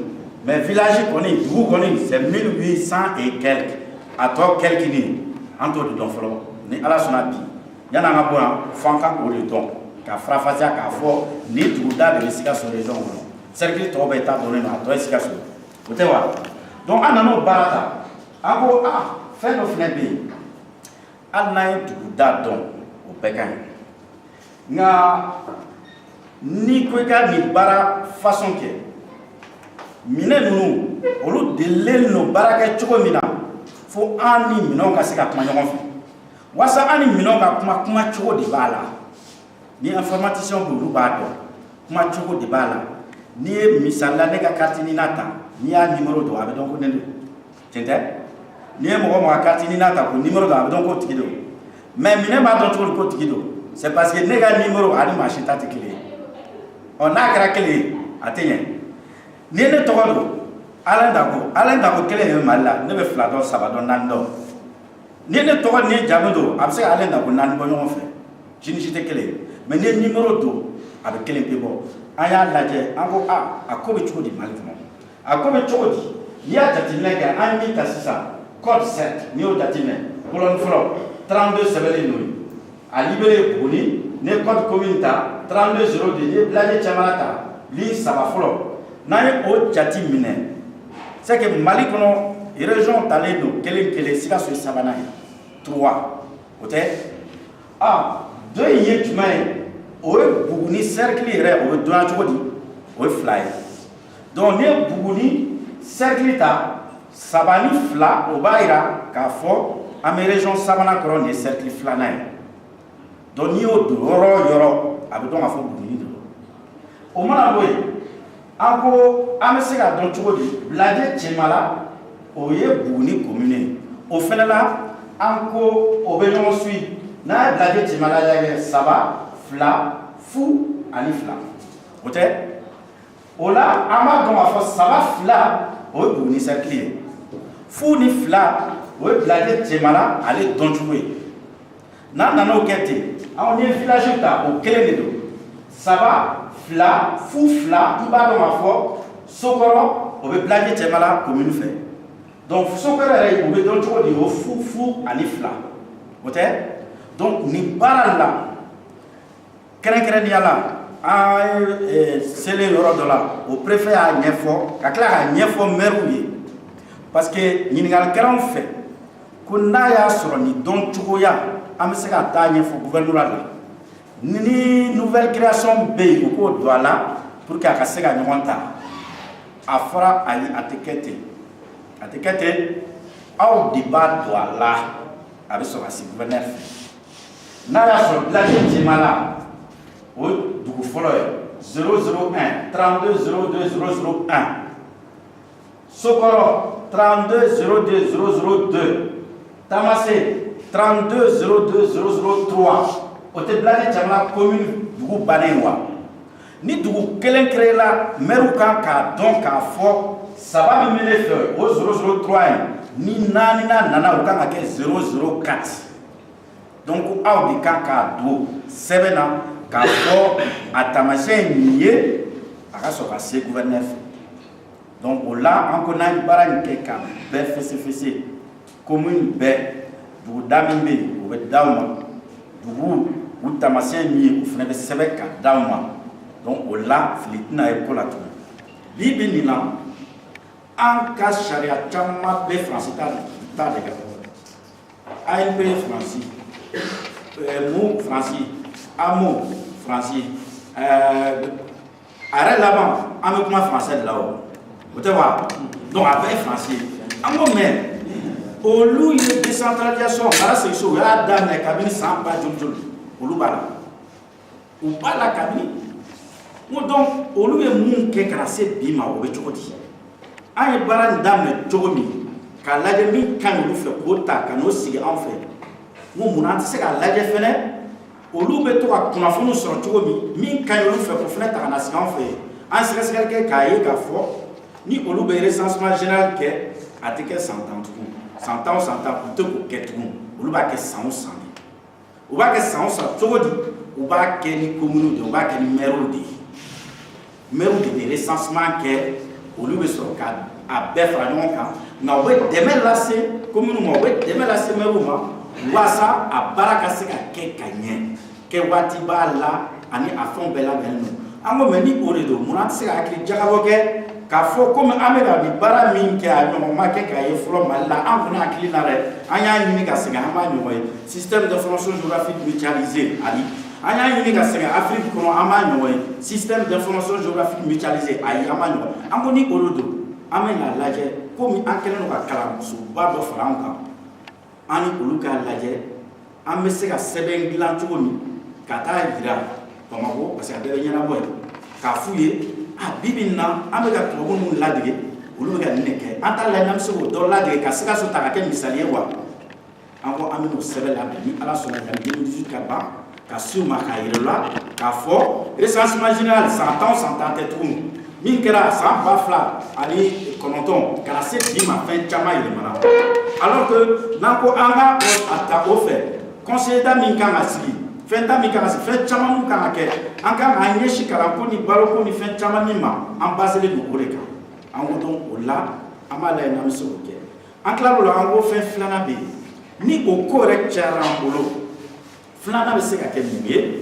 mais village kɔni dugu kɔni c'est 1800 et quelques a tɔ quelques ni an t'o de dɔn fɔlɔ ni Ala sɔnna bi yan'an ka bɔ yan fo an ka o de dɔn ka farafasiya k'a fɔ ni duguda de bɛ Sikaso région kɔnɔ cercle tɔw bɛɛ ta dɔnnen don a tɔ ye Sikaso o tɛ wa donc an nan'o baara ta an ko fɛn dɔ fɛnɛ bɛ yen hali n'an ye duguda dɔn o bɛɛ ka ɲi nka ni ko i ka nin baara façon kɛ minɛn ninnu olu delilen don baara kɛ cogo min na fo an ni minɛnw ka se ka kuma ɲɔgɔn fɛ walasa an ni minɛnw ka kuma cogo de b'a la ni informaticien bɛ olu b'a dɔn kuma cogo de b'a la n'i ye misali la ne ka carte nina ta n'i y'a numéro dɔn a bɛ dɔn ko ne don tiɲɛ tɛ n'i ye mɔgɔ ka carte nina ta ko numéro dɔn a bɛ dɔn ko tigi don mais minɛn b'a dɔn cogo di ko tigi don c'est parce que ne ka numéro ani maa si ta tɛ kelen ye n'a kɛra kelen ye a tɛ ɲɛ n'i ye ne tɔgɔ don Alain Dako kelen ye Mali la ne bɛ 2 dɔn 3 dɔn 4 dɔn ni ne tɔgɔ ni jamu don a bɛ se ka Alain Dako 4 bɔ ɲɔgɔn fɛ jini si tɛ kelen mais ni numéro don a bɛ kelen pe bɔ an y'a lajɛ an ko a ko bɛ cogo di Mali kɔnɔ a ko bɛ cogo di n'i y'a jateminɛ kɛ an ye min ta sisan code 7 n'i y'o jateminɛ koloni fɔlɔ 32 sɛbɛnlen n'o ye a libéré Buguni ne code commune ta 3202 n'i ye Blaise Camara ta ligne 3 fɔlɔ n'an ye o jate minɛ c'est que Mali kɔnɔ région talen don kelen Sikaso ye 3 ye 3 o tɛ 2 in ye jumɛn ye o ye Buguni cercle yɛrɛ o bɛ dɔn cogo di o ye 2 ye donc n'i ye Buguni cercle ta 3 ni 2 o b'a jira k'a fɔ an bɛ région 3nan kɔrɔ nin ye cercle 2nan ye donc n'i y'o don yɔrɔ o yɔrɔ a bɛ dɔn k'a fɔ Buguni don o mana bɔ yen an ko an bɛ se ka dɔn cogo di Blaise Cɛmala o ye Buguni commune ye o fana la an ko o bɛ ɲɔgɔn suit n'a ye Blaise Cɛmala lajɛ 3 2 fu ani 2 o tɛ o la an b'a dɔn k'a fɔ 3 2 o ye Buguni cercle ye fu ni 2 o ye Blaise Cɛmala ale dɔn cogo ye n'an nana o kɛ ten anw ni village ta o kelen de don 3 2 fu 2 i b'a dɔn k'a fɔ Sokɔrɔ o bɛ Blaise Cɛmala commune fɛ donc Sokɔrɔ yɛrɛ o bɛ dɔn cogo di o fu ani 2 o tɛ donc nin baara la kɛrɛnkɛrɛnnenya la an ye selen yɔrɔ dɔ la o préfet y'a ɲɛfɔ ka tila k'a ɲɛfɔ maire ye parce que ɲininkalikɛlaw fɛ ko n'a y'a sɔrɔ nin dɔn cogoya an bɛ se ka taa ɲɛfɔ gouvernement la ni nouvelle création bɛ yen u k'o don a la pour que a ka se ka ɲɔgɔn ta a fɔra ayi a tɛ kɛ ten aw de b'a don a la a bɛ sɔrɔ ka se gouverneur fɛ n'a y'a sɔrɔ Blaise Cɛmala o dugu fɔlɔ ye 001 32 02 001 Sokɔrɔ 32 02 002 Tamase 32 02 003 o tɛ Blaise Cɛmala commune dugu bannen wa ni dugu kelen créé la maire kan k'a dɔn k'a fɔ 3 min bɛ ne fɛ o 003 ye ni 4 nana o kan ka kɛ 004 donc aw de kan k'a don sɛbɛn na k'a fɔ a taamasiyɛn nin ye a ka sɔrɔ ka se gouverneur fɛ donc o la an ko n'an ye baara in kɛ ka bɛɛ fɛsɛfɛsɛ commune bɛɛ duguda min bɛ yen o bɛ d'aw ma dugu u taamasiyɛn min ye o fana bɛ sɛbɛn ka d'aw ma donc o la fili tɛna ye ko la tugun bi bi nin na an ka sariya caman bɛ Faransi ta de kan ANP Faransi mu Faransi AMO Faransi a yɛrɛ laban an bɛ kuma français de la o tɛ wa donc a bɛɛ ye français ye an ko mais olu ye décentralisation mara segin so o y'a daminɛ kabini san ba joli olu b'a la u b'a la kabini n ko donc olu ye mun kɛ ka na se bi ma o bɛ cogo di an ye baara in daminɛ cogo min k'a lajɛ min ka ɲi olu fɛ k'o ta ka n'o sigi anw fɛ n ko munna an tɛ se k'a lajɛ fɛnɛ olu bɛ to ka kunnafoni sɔrɔ cogo min ka ɲi olu fɛ k'o fɛnɛ ta ka na sigi anw fɛ an sɛgɛsɛgɛli kɛ k'a ye k'a fɔ ni olu bɛ recensement général kɛ a tɛ kɛ san 10 tugun san 10 o san 10 u tɛ k'o kɛ tugun olu b'a kɛ san o san de u b'a kɛ san o san cogo di u b'a kɛ ni commune de u b'a kɛ ni maire de ye maire de bɛ recensement kɛ olu bɛ sɔrɔ ka a bɛɛ fara ɲɔgɔn kan nka u bɛ dɛmɛ lase commune ma u bɛ dɛmɛ lase maire ma walasa a baara ka se ka kɛ ka ɲɛ kɛ waati b'a la ani a fɛnw bɛɛ labɛnnen don an ko mɛ ni o de don mun an tɛ se ka hakili jagabɔ kɛ k'a fɔ komi an bɛ ka nin baara min kɛ a ɲɔgɔn ma kɛ k'a ye fɔlɔ Mali la an fana hakili la dɛ an y'a ɲini ka sɛgɛn an b'a ɲɔgɔn ye système d'information géographique mutualisé ayi an y'a ɲini ka sɛgɛn Afrique kɔnɔ an b'a ɲɔgɔn ye système d'information géographique mutualisé ayi an b'a ɲɔgɔn an ko ni o de don an bɛ n'a lajɛ komi an kɛlen don ka kalansoba dɔ fara an kan an ni olu k'a lajɛ an bɛ se ka sɛbɛn dilan cogo min ka taa jira Bamako parce que a bɛɛ bɛ ɲɛnabɔ yen k'a f'u ye a bi bi in na an bɛ ka tubabu minnu ladege olu bɛ ka nin de kɛ an t'a lajɛ n'an bɛ se k'o dɔ ladege ka Sikaso ta ka kɛ misali ye wa an ko an bɛ n'o sɛbɛn labɛn ni Ala sɔnna ka 2018 ka ban ka s'u ma k'a yir'u la k'a fɔ recensement général san 10 o san 10 tɛ tugun min kɛra san 2000 ani kɔnɔntɔn ka na se bi ma fɛn caman yɛlɛmana alors que n'an ko an ka a ta o fɛ conseiller da min kan ka sigi fɛn da min kan ka sigi fɛn caman min kan ka kɛ an kan k'an ɲɛsin kalanko ni baloko ni fɛn caman min ma an baselen don o de kan an ko donc o la an b'a lajɛ n'an bɛ se k'o kɛ an tila l'o la an ko fɛn filanan bɛ yen ni o ko yɛrɛ cayara an bolo filanan bɛ se ka kɛ mun ye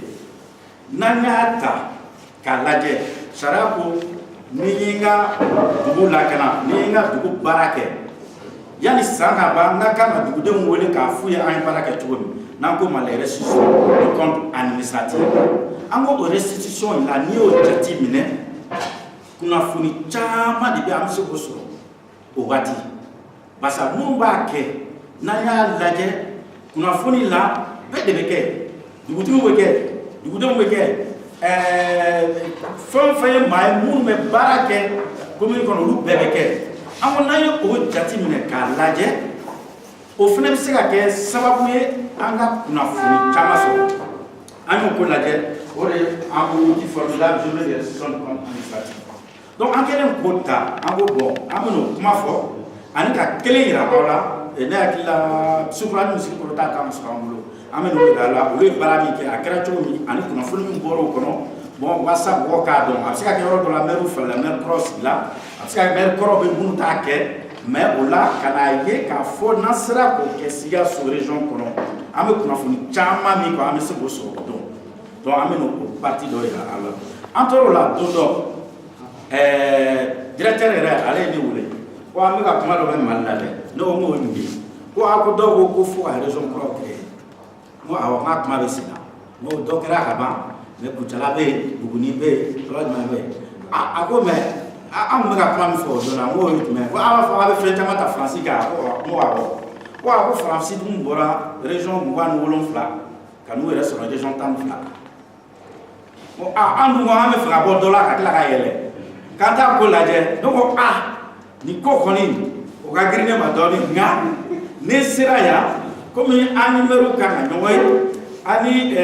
n'an y'a ta k'a lajɛ sariya ko ni n ka dugu lakana ni n ka dugu baara kɛ yanni san ka ban n ka kan ka dugudenw wele k'a f'u ye an ye baara kɛ cogo min n'an ko ma les restitutions de compte administratif an ko o restitution in la n'i y'o jate minɛ kunnafoni caman de bɛ an bɛ se k'o sɔrɔ o waati barisa minnu b'a kɛ n'an y'a lajɛ kunnafoni la bɛɛ de bɛ kɛ dugutigiw bɛ kɛ dugudenw bɛ kɛ fɛn fɛn ye maa ye minnu bɛ baara kɛ commune kɔnɔ olu bɛɛ bɛ kɛ an ko n'an ye o jate minɛ k'a lajɛ o fana bɛ se ka kɛ sababu ye an ka kunnafoni caman sɔrɔ an y'o ko lajɛ o de an ko outil formidable journée de restitution de compte administratif donc an kɛlen k'o ta an ko bon an bɛ n'o kuma fɔ ani ka kelen yira aw la ne hakili la sukura ni misiri kɔrɔta k'an sɔrɔ an bolo an bɛ n'o yira a la olu ye baara min kɛ a kɛra cogo min ani kunnafoni min bɔra o kɔnɔ bon walasa mɔgɔw k'a dɔn a bɛ se ka kɛ yɔrɔ dɔ la maire falila maire kɔrɔ sigila a bɛ se ka kɛ maire kɔrɔ bɛ minnu t'a kɛ mais o la ka n'a ye k'a fɔ n'an sera k'o kɛ Sikaso région kɔnɔ an bɛ kunnafoni caman min kɔ an bɛ se k'o sɔrɔ o don donc an bɛ n'o parti dɔ yira a la an tor'o la don dɔ directeur yɛrɛ ale ye ne wele ko an bɛ ka kuma dɔ bɛ Mali la dɛ ne ko n k'o ye mun ye ko a ko dɔw ko ko fo ka région kɔrɔ créer n ko awɔ n k'a kuma bɛ sen na n ko dɔ kɛra ka ban mais Kucala bɛ yen Buguni bɛ yen yɔrɔ jumɛn bɛ yen a ko mais an kun bɛ ka kuma min fɔ o don na n k'o ye jumɛn ko a b'a fɔ a bɛ fɛn caman ta Faransi kan n ko awɔ ko a ko Faransi dun bɔra région 27 ka n'u yɛrɛ sɔrɔ région 12 ko an dun ko an bɛ fɛ ka bɔ dɔ la ka tila ka yɛlɛ k'an t'a ko lajɛ ne ko nin ko kɔni o ka girin ne ma dɔɔnin nka ne sera yan komi an ni maire kan ka ɲɔgɔn ye an ni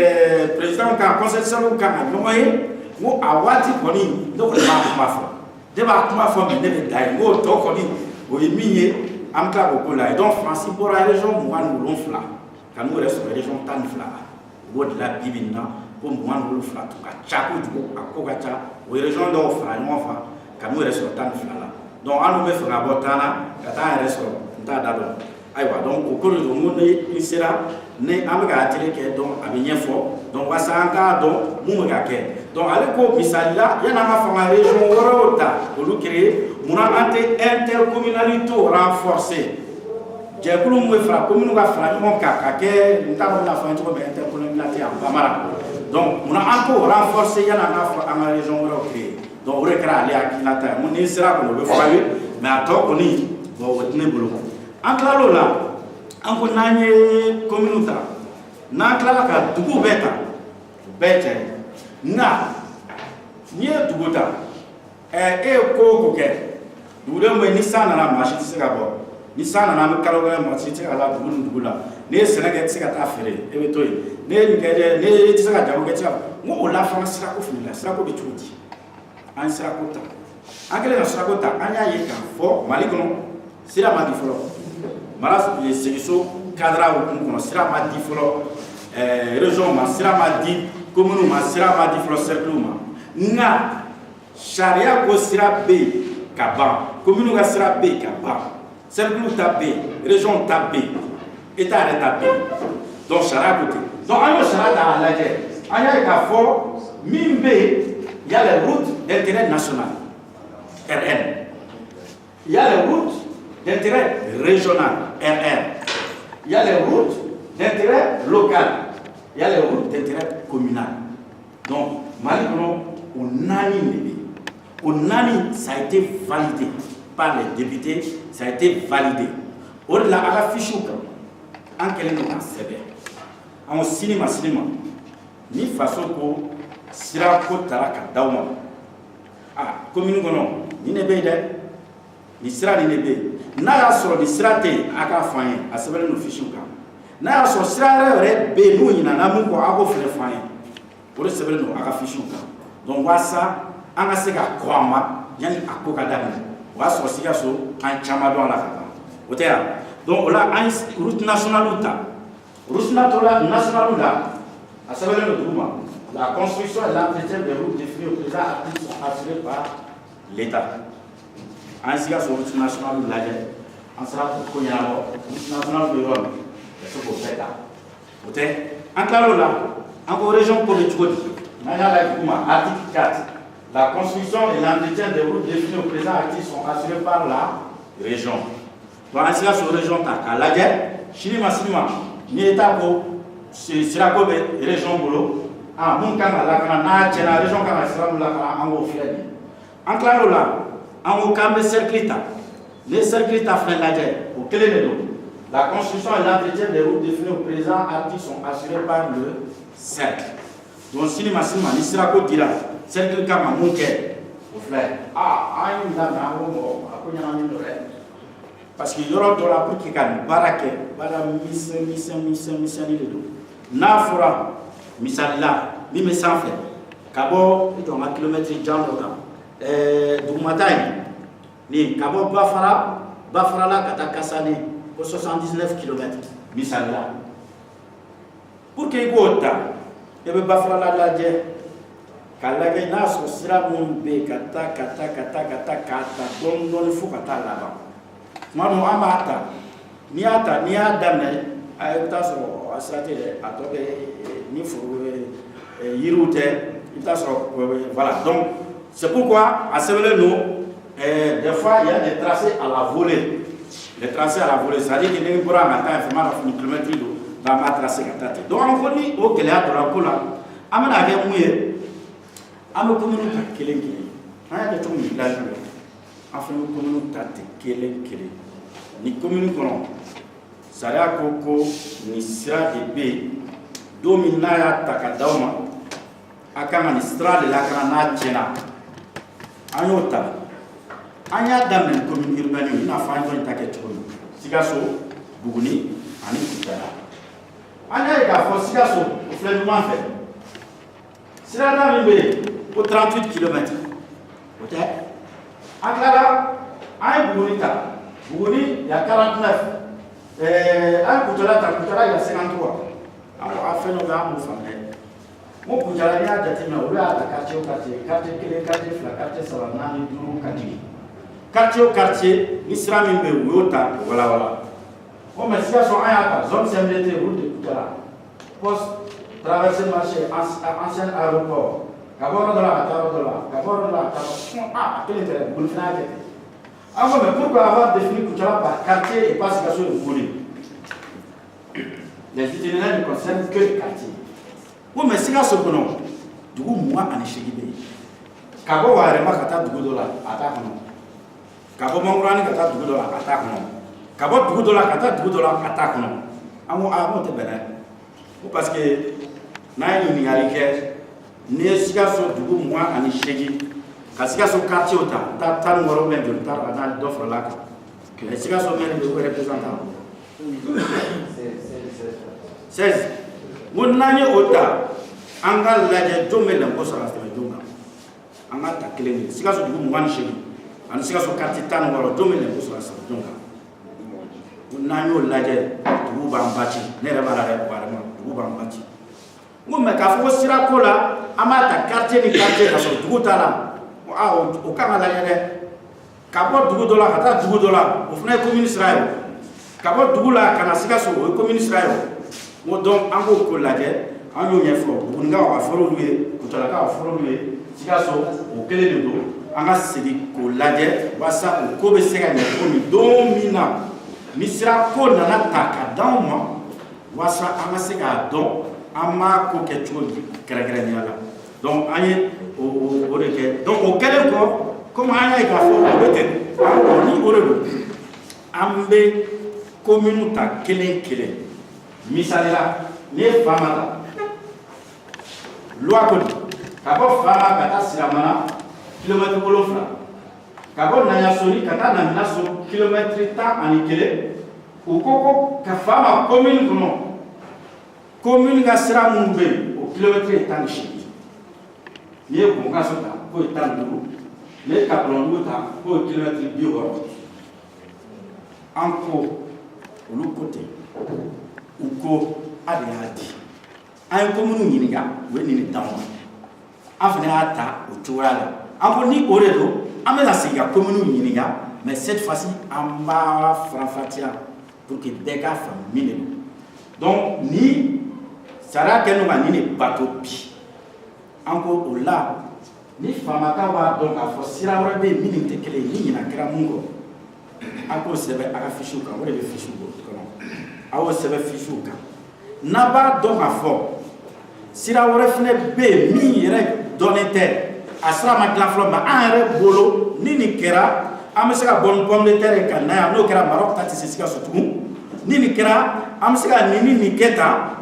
président kan conseil kan ka ɲɔgɔn ye n ko a waati kɔni ne ko ne b'a kuma fɔ ne b'a kuma fɔ mais ne bɛ da yen n k'o tɔ kɔni o ye min ye an bɛ tila k'o ko la donc Faransi bɔra région 27 ka n'u yɛrɛ sɔrɔ région 12 la o b'o de la bi bi in na ko 27 tun ka ca kojugu a ko ka ca o ye région dɔw fara ɲɔgɔn kan ka n'u yɛrɛ sɔrɔ 12 la donc an dun bɛ fɛ ka bɔ 10 na ka taa an yɛrɛ sɔrɔ n t'a da dɔn ayiwa donc o kɔrɔ de don n ko ni sera ni an bɛ ka atelier kɛ donc a bɛ ɲɛfɔ donc walasa an k'a dɔn mun bɛ ka kɛ donc ale ko misali la yanni an ka fanga région wɛrɛw ta olu créer munna an tɛ intercommunalité renforcer jɛkulu mun bɛ fara commune ka fara ɲɔgɔn kan ka kɛ n t'a dɔn n bɛna fɔ an ye cogo min intercommunalité en Bamara donc munna an t'o renforcer yanni an ka fɔ an ka région wɛrɛw créer donc o de kɛra ale hakilinata ye mun ni sera kɔni o bɛ fɔ a ye mais a tɔ kɔni bon o tɛ ne bolo an tilal'o la an ko n'an ye commune ta n'an tilala ka dugu bɛɛ ta bɛɛ cɛ nka n'i ye dugu ta e ye ko o ko kɛ dugudenw bɛ ni san nana maa si tɛ se ka bɔ ni san nana an bɛ kalo wɛrɛ maa si tɛ se ka taa dugu ni dugu la n'i ye sɛnɛ kɛ i tɛ se ka taa feere e bɛ to yen n'i ye nin kɛ dɛ n'i tɛ se ka jago kɛ i tɛ se ka n ko o la fana sirako fili la sirako bɛ cogo di an ye sirako ta an kɛlen ka sirako ta an y'a ye k'a fɔ Mali kɔnɔ sira ma di fɔlɔ mara Sikaso cadre hukumu kɔnɔ sira ma di fɔlɔ région ma sira ma di commune ma sira ma di fɔlɔ cercle ma nka sariya ko sira bɛ yen ka ban commune ka sira bɛ yen ka ban cercle ta bɛ yen région ta bɛ yen état yɛrɛ ta bɛ yen donc sariya ko ten donc an y'o sariya ta k'a lajɛ an y'a ye k'a fɔ min bɛ yen il y a les routes d'intérêt national RN il y a les routes d'intérêt régional RR il y a les routes d'intérêt local il y a les routes d'intérêt communal donc Mali kɔnɔ o naani de bɛ yen o naani ça a été validé par les députés ça a été validé o de la a ka fichiw kan an kɛlen don k'a sɛbɛn an ko sini ma ni faso ko sirako taara ka d'aw ma commune kɔnɔ nin de bɛ yen dɛ nin sira nin de bɛ yen n'a y'a sɔrɔ nin sira tɛ yen a k'a fɔ an ye a sɛbɛnlen don fichiw kan n'a y'a sɔrɔ sira yɛrɛ bɛ yen n'u ɲinana mun kɔ a k'o fɛnɛ fɔ an ye o de sɛbɛnlen don a ka fichiw kan donc walasa an ka se ka kɔn a ma yanni a ko ka daminɛ b'a sɔrɔ Sikaso an caman dɔn a la ka ban o tɛ yan donc o la an ye route nationale ta route nationale la a sɛbɛnlen don dugu ma la construction et l'entretien des routes définies au présent article sont assurés par l'État an ye Sikaso route nationale lajɛ an sera ko ɲɛnabɔ route nationale bɛ yɔrɔ min ka se k'o bɛɛ ta o tɛ an tilal'o la an ko région ko bɛ cogo di n'an y'a lajɛ dugu ma article 4 la construction et l'entretien des routes définies au présent article sont assurés par la région. Donc, an sera sur région ta k'a lajɛ sini ma ni État ko sira ko bɛ région bolo mun kan ka lakana n'a tiɲɛna région kan ka sira min lakana an k'o filɛ nin ye an tilal'o la an ko k'an bɛ cercle ta ni ye cercle ta fɛnɛ lajɛ o kelen de don la construction et l'entretien des routes définies au présent article sont assurés par le cercle. Donc sini ma ni sira ko dira cercle kan ka mun kɛ o filɛ an ye nin labɛn an ko mɔgɔ a ko ɲɛnamini don dɛ parce que yɔrɔ dɔ la pour que ka nin baara kɛ baara misɛnnin de don n'a fɔra misali la min bɛ sanfɛ ka bɔ i jɔ n ka kilomɛtiri jan dɔ kan dugumata nin ka bɔ Bafara la ka taa Kasane ko 79 km misali la pour que i k'o ta i bɛ Bafara la lajɛ k'a lajɛ n'a sɔrɔ sira minnu bɛ yen ka taa k'a ta dɔɔni fo ka taa laban tuma dɔ an b'a ta n'i y'a daminɛ i bɛ taa sɔrɔ a sira tɛ dɛ a tɔ bɛ ni foro yiriw tɛ i bɛ taa sɔrɔ voilà donc c'est pourquoi a sɛbɛnlen don des fois il y a des tracés à la volée les tracés à la volée c'est-à-dire que ni bɔra an ka taa fɛ n'a ka fini kilomɛtiri don nka an b'a tracé ka taa ten donc an ko ni o gɛlɛya donna ko la an bɛna kɛ mun ye an bɛ commune ta kelen an y'a kɛ cogo min village la an fana bɛ commune ta ten kelen ni commune kɔnɔ sariya ko nin sira de bɛ yen don min n'a y'a ta ka d'aw ma a kan ka nin sira de lakana n'a tiɲɛna an y'o ta an y'a daminɛ commune urbaine i n'a fɔ an y'o ta kɛ cogo min Sikaso Buguni ani Kucala an y'a ye k'a fɔ Sikaso o filɛ ɲuman fɛ sirada min bɛ yen ko 38 km o tɛ an tilala an ye Buguni ta Buguni il y a 49 an ye Kucala ta Kucala il y a 53 a fɛn dɔ bɛ an b'o faamu dɛ n ko Kucala n'i y'a jateminɛ olu y'a ta quartier o quartier kelen quartier fila quartier saba naani duuru ka jigin quartier o quartier ni sira min bɛ yen u y'o ta walawala o mais Sikaso an y'a ta zone CMDT route de Kucala poste traversée marché ancien aéroport ka bɔ yɔrɔ dɔ la ka taa yɔrɔ dɔ la ka bɔ yɔrɔ dɔ la ka taa a kelen tɛ dɛ Buguni fana y'a kɛ ten an ko mais pourquoi avoir défini Kucala par quartier et pas Sikaso de Buguni les itinéraires ne concernent que le quartier ko mais Sikaso kɔnɔ dugu 28 bɛ yen ka bɔ Wayɛrɛma ka taa dugu dɔ la a t'a kɔnɔ ka bɔ Mankurani ka taa dugu dɔ la a t'a kɔnɔ ka bɔ dugu dɔ la ka taa dugu dɔ la a t'a kɔnɔ an ko n'o tɛ bɛn dɛ ko parce que n'a ye ɲininkali kɛ n'i ye Sikaso dugu 28 ka Sikaso quartier ta 16 bɛ joli ta ka taa dɔ farala kan mais Sikaso maire de ko représentant 16 ko n'an ye o ta an ka lajɛ jɔn bɛ lɛnko sɔrɔ ka tɛmɛ jɔn kan an ka ta kelen de Sikaso dugu 28 ani Sikaso quartier 16 jɔn bɛ lɛnko sɔrɔ ka tɛmɛ jɔn kan n'an y'o lajɛ dugu b'an ba ci ne yɛrɛ b'a la dɛ dugu b'an ba ci n ko mais k'a fɔ ko sira ko la an b'a ta quartier ni quartier ka sɔrɔ dugu t'a la o kan ka lajɛ dɛ ka bɔ dugu dɔ la ka taa dugu dɔ la o fana ye commune sira ye ka bɔ dugu la ka na Sikaso o ye commune sira ye o donc an k'o ko lajɛ an y'o ɲɛfɔ Bugunikaw a fɔra olu ye Kucalakaw a fɔra olu ye Sikaso o kelen de don an ka segin k'o lajɛ walasa o ko bɛ se ka ɲɛ cogo min don min na ni sira ko nana ta ka d'anw ma walasa an ka se k'a dɔn an m'a ko kɛ cogo di kɛrɛnkɛrɛnnenya la donc an ye o de kɛ donc o kɛlen kɔ komi an y'a ye k'a fɔ o bɛ ten ni o de don an bɛ commune ta kelen misali la n'i ye Fama ta loi ko di ka bɔ Fama ka taa Siramana kilomɛtiri 7 ka bɔ Naɲasoni ka taa Naminaso kilomɛtiri 11 o ko ka Fama commune kɔnɔ commune ka sira minnu bɛ yen o kilomɛtiri 18 n'i ye Bɔnkaso ta k'o ye 15 les capelons pour kilomètre bio encore au l'autre côté ou ko adiadi un commune yinga weni ni dawo afne ata o tuwala encore ni oredo amela siga commune yinga mais cette fois-ci en bas franfatia pour que des gars famille donc ni sara que nous ni bateau pi encore au là ni famaka wa donc a fosira wala be mini te kele ni na kra mungo ako sebe aka fichu ka wala be fichu ko kono awo sebe fichu ka na ba donc a fo sira wala fene be mi yere donete asra ma glaflo ma enre bolo ni ni kera amseka bon pomme de terre ka na no kera marok tati sika sotu ni ni kera amseka ni keta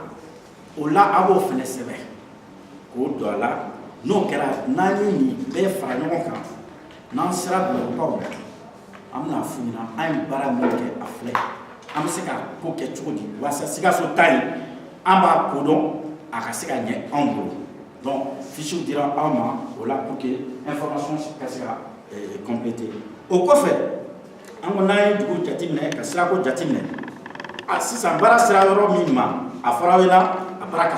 o la abo fene sebe ko do la no kera nani ni be fara ɲɔgɔn kan n'an sera bulonbaw an bɛna f'u ɲɛna an ye baara min kɛ a filɛ an bɛ se ka ko kɛ cogo di walasa Sikaso ta in an b'a kodɔn a ka se ka ɲɛ anw bolo donc fichiw dira aw ma o la pour que information ka se ka compléter o kɔfɛ an ko n'an ye dugu jateminɛ ka sirako jateminɛ sisan baara sera yɔrɔ min ma a fɔra aw ɲɛna a baara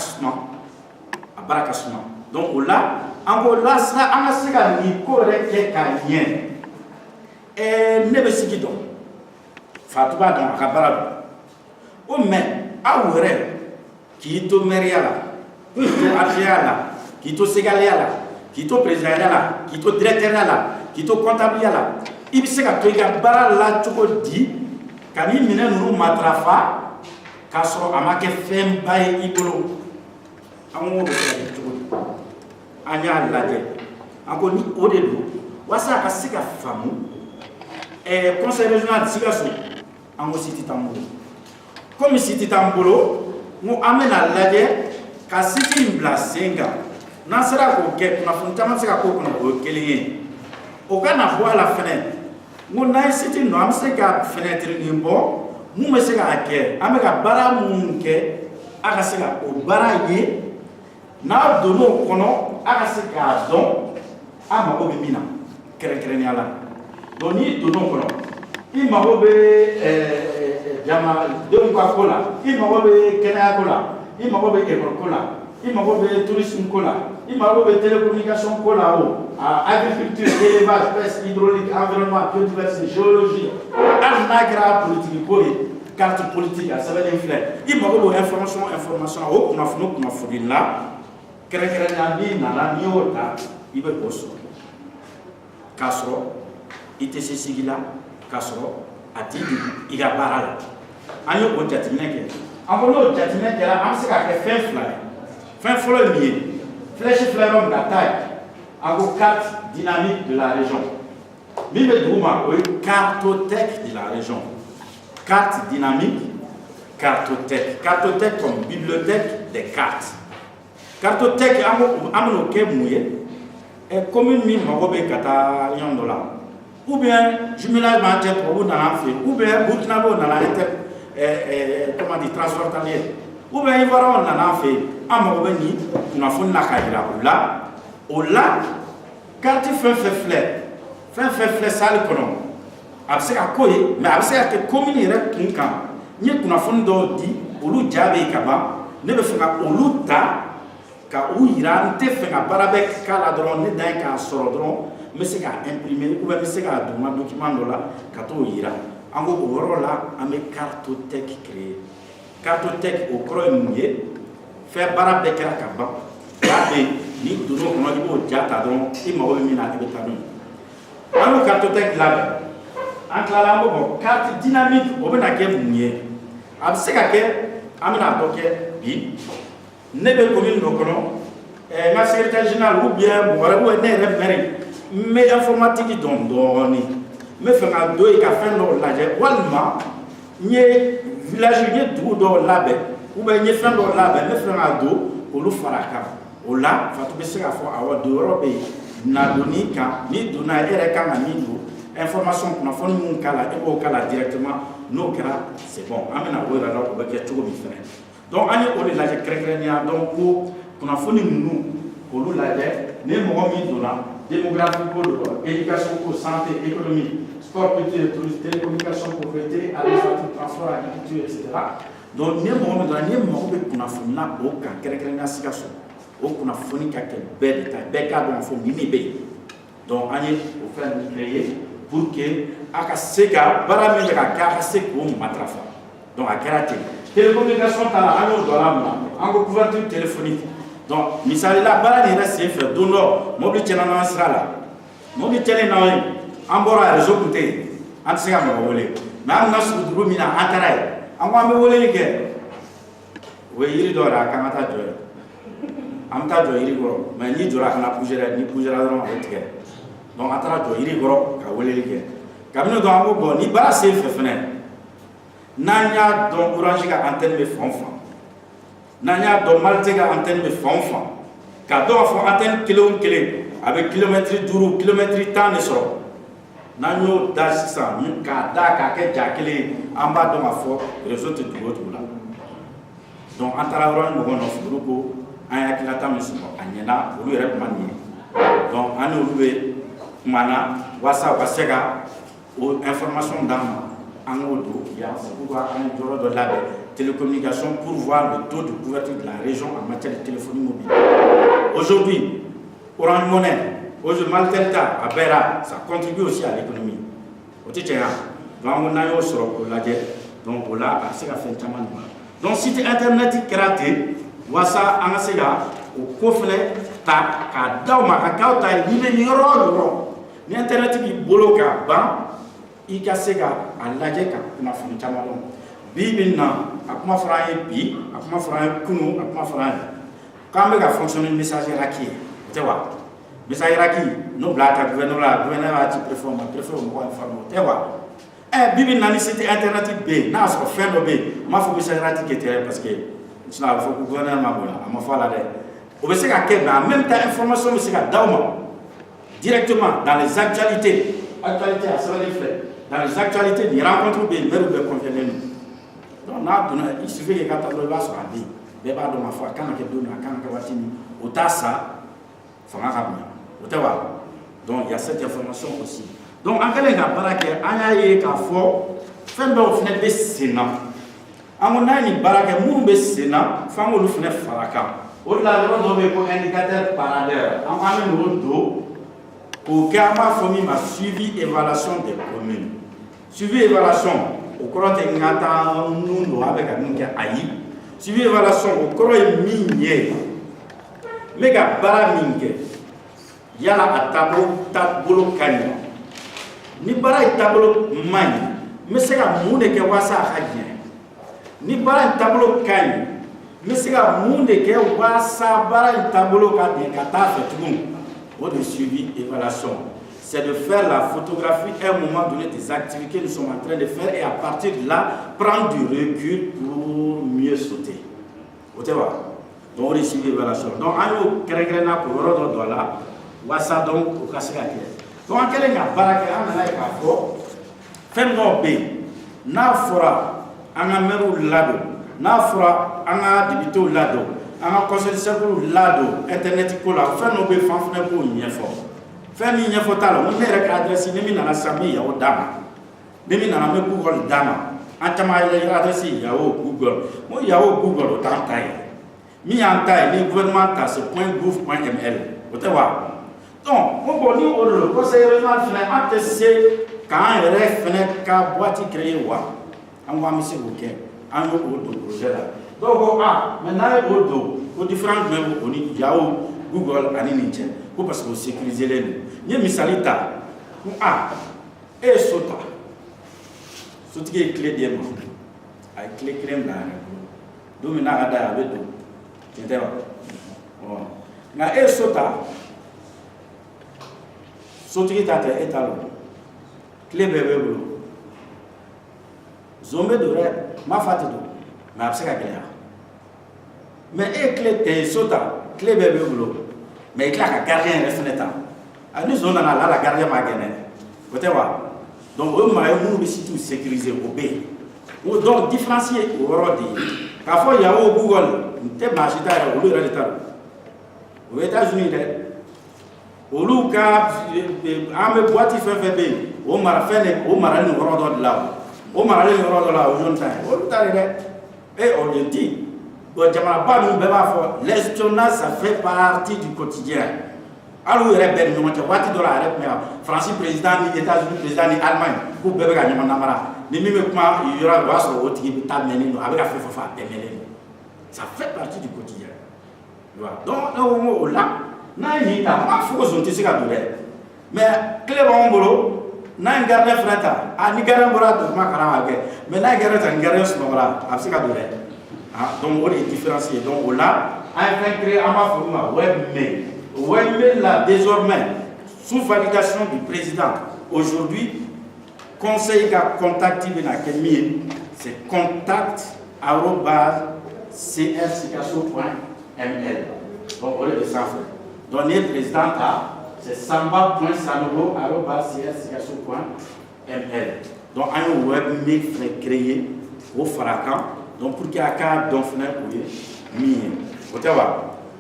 ka suma donc o la an ko lasira an ka se ka nin ko yɛrɛ kɛ ka ɲɛ ne bɛ sigi dɔn Fatou b'a dɔn a ka baara dɔn o mais aw yɛrɛ k'i to maire la k'i to adjoint la k'i to secrétaire la k'i to président la k'i to directeur la k'i to comptable la i bɛ se ka to i ka baara la cogo di ka ni minɛn ninnu matarafa k'a sɔrɔ a ma kɛ fɛnba ye i bolo an k'o bɛ se ka kɛ cogo di an y'a lajɛ an ko ni o de don walasa a ka se ka faamu conseil régional de Sikaso an ko site t'an bolo komi site t'an bolo n ko an bɛna lajɛ ka site in bila sen kan n'an sera k'o kɛ kunnafoni caman bɛ se ka k'o kɔnɔ o ye kelen ye o ka na bɔ a la fɛnɛ n ko n'an ye site ninnu an bɛ se ka fenêtre nin bɔ mun bɛ se k'a kɛ an bɛ ka baara minnu kɛ a ka se ka o baara ye n'a donn'o kɔnɔ a ka se k'a dɔn a mago bɛ min na kɛrɛnkɛrɛnnenya la donc n'i donn'o kɔnɔ i mago bɛ jamanadenw ka ko la i mago bɛ kɛnɛya ko la i mago bɛ école ko la i mago bɛ tourisme ko la i mago bɛ télécommunication ko la o agriculture élevage pêche hydraulique environnement biodiversité géologie hali n'a kɛra politique ko ye carte politique a sɛbɛnnen filɛ i mago b'o information o kunnafoni la kɛrɛnkɛrɛnnenya n'i nana n'i y'o ta i bɛ o sɔrɔ k'a sɔrɔ i tɛ se sigi la k'a sɔrɔ a t'i degu i ka baara la an ye o jateminɛ kɛ an ko n'o jateminɛ kɛra an bɛ se k'a kɛ fɛn fila ye fɛn fɔlɔ ye min ye flèche filɛ yɔrɔ min ka taa ye an ko carte dynamique de la région min bɛ dugu ma o ye cartothèque de la région carte dynamique cartothèque comme bibliothèque des cartes cartothèque an bɛn'o kɛ mun ye commune min mago bɛ ka taa ɲɔgɔn dɔ la ou bien jumelage b'an cɛ tubabuw nana an fɛ ou bien burkinabɛw nana comment dire transfrontalier ou bien ivoiriyɛnw nana an fɛ an mago bɛ nin kunnafoni na k'a jira o la carte fɛn fɛn filɛ salle kɔnɔ a bɛ se ka k'o ye mais a bɛ se ka kɛ commune yɛrɛ kun kan n ye kunnafoni dɔw di olu jaa bɛ yen ka ban ne bɛ fɛ ka olu ta ka u yira n tɛ fɛ ka baara bɛ k'a la dɔrɔn ne dan ye k'a sɔrɔ dɔrɔn n bɛ se k'a imprimer ou bien n bɛ se k'a don n ka document dɔ la ka t'o yira an ko o yɔrɔ la an bɛ cartothèque créer cartothèque o kɔrɔ ye mun ye fɛn baara bɛɛ kɛra ka ban jaa bɛ yen n'i donn'o kɔnɔ i b'o jaa ta dɔrɔn i mago bɛ min na i bɛ taa n'o ye an y'o cartothèque labɛn an tilala an ko bɔn carte dynamique o bɛna kɛ mun ye a bɛ se ka kɛ an bɛna dɔ kɛ bi ne bɛ commune dɔ kɔnɔ n ka secrétaire général ou bien mɔgɔ wɛrɛ ou ne yɛrɛ maire n bɛ informatique dɔn dɔɔnin n bɛ fɛ ka don yen ka fɛn dɔw lajɛ walima n ye village n ye dugu dɔw labɛn ou bien n ye fɛn dɔw labɛn n bɛ fɛ ka don olu fara a kan o la Fatou bɛ se k'a fɔ awɔ don yɔrɔ bɛ yen na donni kan n'i donna e yɛrɛ kan ka min don information kunnafoni mun k'a la e b'o k'a la directement n'o kɛra c'est bon an bɛna o yɛrɛ la o bɛ kɛ cogo min fɛnɛ donc an ye o de lajɛ kɛrɛnkɛrɛnnenya donc ko kunnafoni ninnu k'olu lajɛ ni mɔgɔ min donna démographie pour éducation pour santé, économie, sport, culture, tourisme, télécommunication, pauvreté, administratif, transport, agriculture, etc. Donc, nous avons aucun donc, on fait créer pour que Akaseka, Baramega, Karaseko, Matrafa. Donc, à Karate. Télécommunication, en couverture téléphonique. Donc, misali la Barani reste fait d'honneur, mobile channel sera là. Mobile channel en bora réseau côté, en ce cas, on va voler. Mais on a sur le roumina, en taraï. On va me voler les gars. Oui, il doit à Kamata Joy. Amta Joy, il go, mais ni Jora, on a bougé la dans le ticket. Donc, à travers il go, à voler les gars. Comme nous avons ni bas c'est fait fenêtre. Nanya donc orange ka antenne me fonfan. Nanya donc malte ka antenne me fonfan. Kado fo antenne kilo avec kilomètre duru kilomètre temps ne soro. Nanyo dash sa mi ka da ka ke jakele amba donc afo réseau te duro tout là. Donc antara orange mo gono furuko aya kilata me so anyena olu rep mani. Donc anu oluwe mana wasa wasega ou information dans en auto, il y a pouvoir un bureau de la télécommunication pour voir le taux de couverture de la région en matière de téléphonie mobile. Aujourd'hui, Orange Money, aujourd'hui Maltelta, à Bera, ça contribue aussi à l'économie. Au Tchétchéa, donc on a eu sur la donc on a assez à faire un donc site internet qui est raté, wasa angasega au coffret ta kadauma kakauta ni yoro ni internet qui bloque ban ikasega alaje ka kuna funu chamalo bibinna akuma faraye bi akuma faraye kunu akuma faraye kambe ga fonctionner messager raki tewa messager raki no blata gouverneur a ti préfère mo informer tewa bibinna ni site internet b na so fin do b ma fo messager raki qui était parce que cela faut que gouverneur ma bola ma fa la de obesega ke na même ta information messega dauma directement dans les actualités à ça les frais. Dans les actualités, il rencontre des maires ou des convenus. Donc, il suffit que quand on va sur la vie, mais pas de ma foi, quand on donne, quand on va tenir, au tassa, il faut un donc, il y a cette information aussi. Donc, en quelque sorte, il y a un fort, fin de fenêtre de Sénat. En mon avis, il y a un Sénat, fin de fenêtre Faraka. Au-delà de l'autre, indicateur parallèle, en amène l'autre, au Kama Fomi m'a suivi évaluation des communes. Suivi évaluation au cours de l'Ingata, nous avec un Aïe. Suivi évaluation au cours de Minier. Méga Baramingue. Yala à tableau Kanya. Ni bara tableau Mani. Mais c'est un monde qui wasa Hadien. Ni bara tableau Kanya. Mais c'est un monde qui wasa bara tableau Kata fait tout le monde. De suivi évaluation, c'est de faire la photographie à un moment donné des activités que nous sommes en train de faire et à partir de là, prendre du recul pour mieux sauter. Vous voyez, donc on a suivi l'évaluation. Donc, on a créé un pour le dollar, on a donc au cas donc, en quel cas, on a fait un B, n'a fora, on a meru lado, n'a fora, on a débito lado. Anga conseil de lado internet ko la fa no be fa fa ko nyefo fa mi nyefo tala mo mere ka adresse ni mi na sami ya o dama ni mi na me google dama antama ya adresse ya o google mo ya o google o tantai mi antai ni gouvernement ta ce .gouv.ml o te wa donc mo bo ni o le conseil régional fina atc quand ref fina ka boîte créer wa an wa mi se o ke an o do projet là. Donc, maintenant, aux différents membres, on dit Yahoo, Google, Aninitien, parce que vous sécurisez les noms. Il y a Missalita, et Sota. Sota qui est clé diamant. Avec clé crème là. Domina Rada avec nous. Tu sais pas. Et Sota. Sota qui est à l'étalon. Clé bébé boulot. Zombe de rêve, ma fatigué. Mais après, c'est mais clé sota clé bébé boulot mais il y a un gardien de fenêtre à nous on a là la gardien m'a gagné vous voyez donc eux nous aussi sécuriser au B ou donc différencier au rodi parfois il y a au Google t'es magita au lieu de aux États-Unis olu ka an bɛ boîte fɛn fɛn bɛ yen o mara fɛn de o marali yɔrɔ dɔ de la o marali yɔrɔ dɔ la o zone ta ye olu ta de dɛ et on le dit bon jamanaba ninnu bɛɛ b'a fɔ l'espionnage ça fait partie du quotidien hali u yɛrɛ bɛɛ ni ɲɔgɔn cɛ waati dɔ la a yɛrɛ tun bɛ yan Faransi président ni États-Unis président ni Allemagne k'u bɛɛ bɛ ka ɲɔgɔn namara ni min bɛ kuma yɔrɔ o b'a sɔrɔ o tigi bɛ taa mɛnni don a bɛ ka fɛn fɛn fɔ a bɛɛ mɛnlen don ça fait partie du quotidien donc ne ko n ko o la n'a ye nin ta n b'a fɔ ko zone tɛ se ka don dɛ mais tile b'anw bolo n'a ye gardien fana ta ni gardien bɔra duguma kana b'a kɛ mais n'a ye gardien ta ni gardien sunɔgɔra a bɛ se ka don dɛ donc o de ye différence ye donc o la an ye fɛn créé an b'a fɔ olu ma webmail webmail là désormais sous validation du président aujourd'hui conseil ka contact bɛ na kɛ min ye c'est contact@crsicasso.ml donc o de bɛ sanfɛ donc ni ye président ta c'est samba.sanogo@crsicasso.ml donc an ye webmail fɛnɛ créé k'o fara kan donc pour que a k'a dɔn fɛnɛ o ye min ye o tɛ wa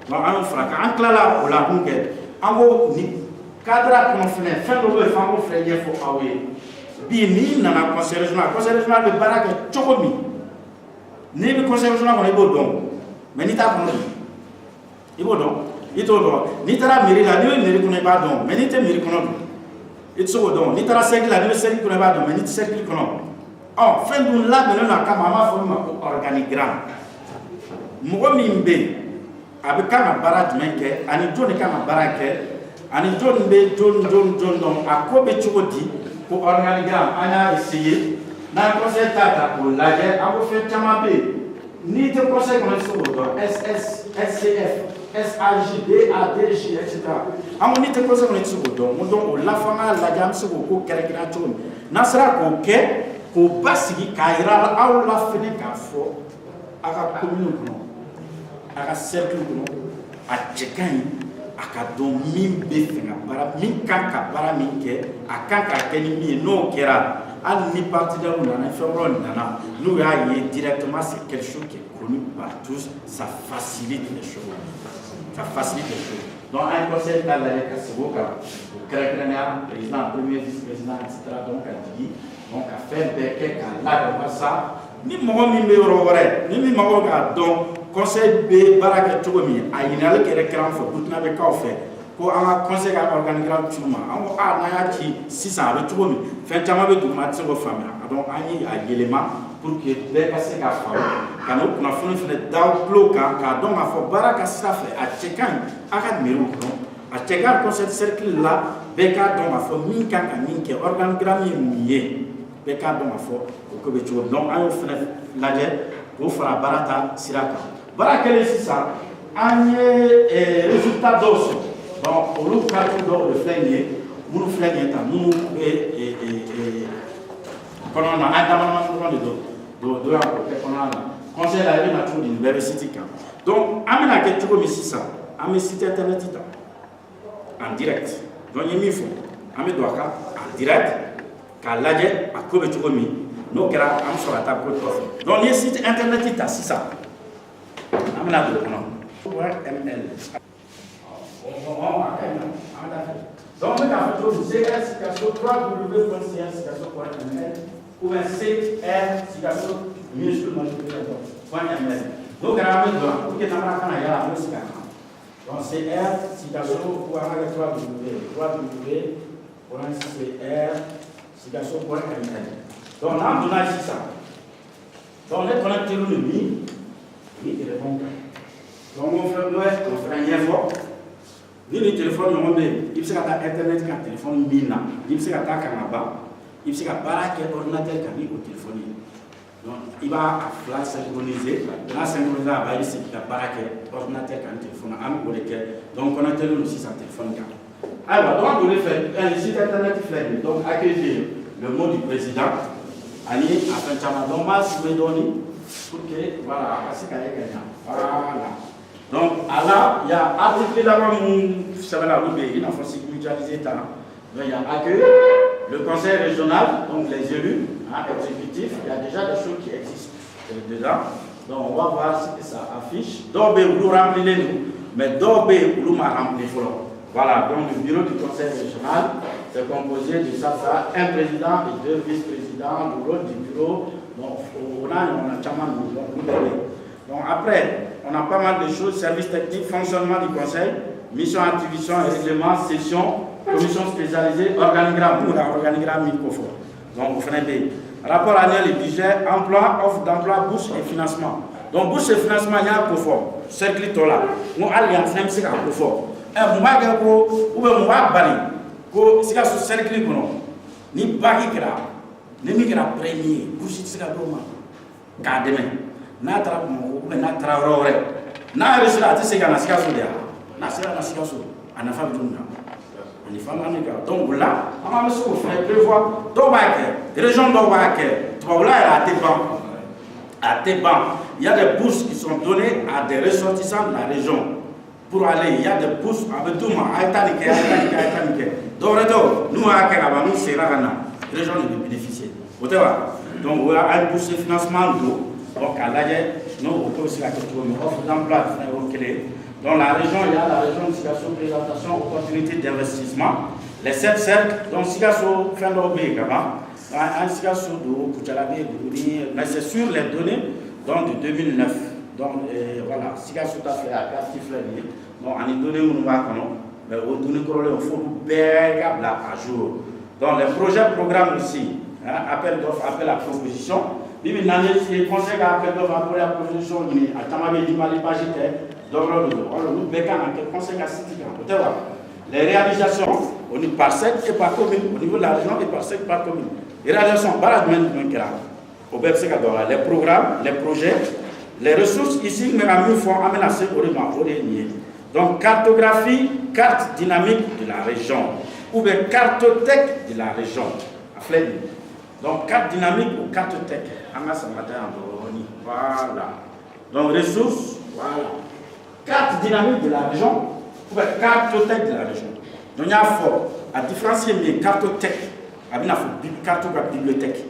donc an y'o fara kan an tilala o la mun kɛ an ko ni cadre kɔnɔ fɛnɛ fɛn dɔ bɛ yen f'an k'o fɛnɛ ɲɛfɔ aw ye bi n'i nana conseil régional bɛ baara kɛ cogo min n'i bɛ conseil régional kɔnɔ i b'o dɔn mais n'i t'a kɔnɔ i b'o dɔn i t'o dɔn n'i taara mairie la n'i bɛ mairie kɔnɔ i b'a dɔn mais n'i tɛ mairie kɔnɔ dun i tɛ se k'o dɔn n'i taara cercle la n'i bɛ cercle kɔnɔ i b'a dɔn mais n'i tɛ cercle kɔnɔ fɛn dun labɛnnen don a kama an b'a fɔ min ma ko organigramme mɔgɔ min bɛ yen a bɛ kan ka baara jumɛn kɛ ani jɔn de kan ka baara kɛ ani jɔn bɛ jɔn dɔn a ko bɛ cogo di ko organigramme an y'a essayer n'an conseil ta k'o lajɛ an ko fɛn caman bɛ yen n'i tɛ conseil kɔnɔ i tɛ se k'o dɔn SS SCF SAJ DADJ etc. an ko n'i tɛ conseil kɔnɔ i tɛ se k'o dɔn donc o la f'an k'a lajɛ an bɛ se k'o ko kɛrɛnkɛrɛn cogo min n'an sera k'o kɛ k'o basigi k'a yira aw la fɛnɛ k'a fɔ a ka commune kɔnɔ a ka cercle kɔnɔ a cɛ ka ɲi a ka dɔn min bɛ fɛ ka baara min kan ka baara min kɛ a kan ka kɛ ni min ye n'o kɛra hali ni partenaires nana fɛn wɛrɛw nana n'u y'a ye directement c'est quelque chose qui est connu par tous ça facilite les choses donc an ye conseil ta lajɛ ka sigi o kan o kɛrɛnkɛrɛnnenya président premier vice président etc. donc ka jigi donc ka fɛn bɛɛ kɛ k'a labɛn walasa ni mɔgɔ min bɛ yɔrɔ wɛrɛ ni min mago k'a dɔn conseil bɛ baara kɛ cogo min a ɲininkali yɛrɛ kɛra an fɛ Burkina bɛ k'aw fɛ ko an ka conseil ka organigramme ci ma an ko n'an y'a ci sisan a bɛ cogo min fɛn caman bɛ duguma a tɛ se k'o faamuya donc an ye a yɛlɛma pour que bɛɛ ka se k'a faamu ka n'o kunnafoni fɛnɛ da tulo kan k'a dɔn k'a fɔ baara ka sira fɛ a cɛ ka ɲi a ka mairie kɔnɔ a cɛ ka ɲi conseil de cercle la bɛɛ k'a dɔn k'a fɔ min kan ka min kɛ organigramme ye mun ye bɛɛ k'a dɔn k'a fɔ o ko bɛ cogo donc an y'o fɛnɛ lajɛ k'o fara baara ta sira kan baara kɛlen sisan an ye résultat dɔw sɔrɔ donc olu kariw dɔw de filɛ nin ye minnu filɛ nin ye tan minnu bɛ kɔnɔna na an damadama dɔrɔn de don yan k'o kɛ kɔnɔna na conseil la i bɛ na cogo di nin bɛɛ bɛ site kan donc an bɛna kɛ cogo min sisan an bɛ site internet ta en direct donc n ye min fɔ an bɛ don a kan en direct k'a lajɛ a ko bɛ cogo min n'o kɛra an bɛ sɔrɔ ka taa ko kɔfɛ donc n'i ye site internet ta sisan an bɛna don o kɔnɔ .ml donc n bɛ k'a fɔ cogo min CRSicasso www.crsicasso.ml ou bien CRSicasso.ml n'o kɛra an bɛ don pour que n'an kana yala an bɛ se ka kan donc CRSicasso ou an ka kɛ www.crsicasso.ml donc n'an donna sisan donc ne connecté lu ni min téléphone kan donc n'o fɛnɛ ɲɛfɔ ni ni téléphone ɲɔgɔn bɛ yen i bɛ se ka taa internet kan téléphone min na i bɛ se ka taa kan ka ban i bɛ se ka baara kɛ ordinateur kan ni o téléphone ye donc i b'a fila synchroniser n'a synchroniser a b'a i bɛ se k'i ka baara kɛ ordinateur kan ni téléphone an bɛ o de kɛ donc connecté lu sisan téléphone kan ayiwa donc an donni fɛ site internet filɛ nin donc accueillir le mot du président ani a fɛn caman donc n b'a suivre dɔɔni pour que voilà a ka se ka ye ka ɲa voilà. Donc, là, il y a article d'abord, ça va la route, il faut se mutualiser. Donc, il y a accueil, le conseil régional, donc les élus, exécutifs, il y a déjà des choses qui existent dedans. Donc, on va voir ce que ça affiche. D'Obé, vous remplissez nous, mais d'Obé, vous m'a rempli. Voilà, donc le bureau du conseil régional est composé de ça, un président et 2 vice-présidents. Le rôle du bureau, donc, on a chaman, donc après, on a pas mal de choses, services techniques, fonctionnement du conseil, mission, attribution et règlement, session, commission spécialisée, organigramme, microphone. Donc, vous faites des rapports annuels et budget, emploi, offre d'emploi, bourse et financement. Donc, bourse et financement, il y a un confort. Cercle là. Nous, alliance, même si c'est un confort. Un mois ou un mois bari, que si ce cercle ni bagi kira, ni migra premier, bourse c'est un domaine. Cadement. N'atra mo ou n'atra rore. Na résultat, c'est que na sikaso dia. Na sera na sikaso. Ana femme donna. Ani femme amiga. Donc là, on va se faire prévoir do baké, région do baké. To là à Téban. À Téban, il y a des bourses qui sont données à des ressortissants de la région. Pour aller, il y a des bourses avec tout le monde. Aïtanike. Nous, à Keraba, nous, c'est la région de bénéficier. Donc, voilà, une bourse de financement d'eau. Donc, à l'AIE, nous, on peut aussi la question de offre d'emploi. Dans la région, il y a la région de situation, présentation, opportunité d'investissement. Les 7 cercles, donc, si vous faites l'objet, mais c'est sur les données donc, de 2009. Donc, voilà, si vous avez fait la carte, donc, on est donné où nous avons, mais au donné il faut bien à jour. Donc, les projets, programmes aussi, appel d'offres, appel à proposition. Bibi nane si conseil à appel d'offres, appel à proposition, à Tamabé, Dimali, Pagité, d'Oro, nous bécans à quel conseil à City. Les réalisations, on est par secte et par commune, au niveau de la région et par secte par commune. Les réalisations, les programmes, les projets, les ressources ici, mais à mieux font aménacer au dernier. Donc, cartographie, carte dynamique de la région, ou bien cartothèque de la région. Donc, carte dynamique ou cartothèque. Voilà. Donc, ressources, voilà. Carte dynamique de la région, ou bien cartothèque de la région. Donc, il y a fort à différencier mes cartothèques, avec la cartographie bibliothèque.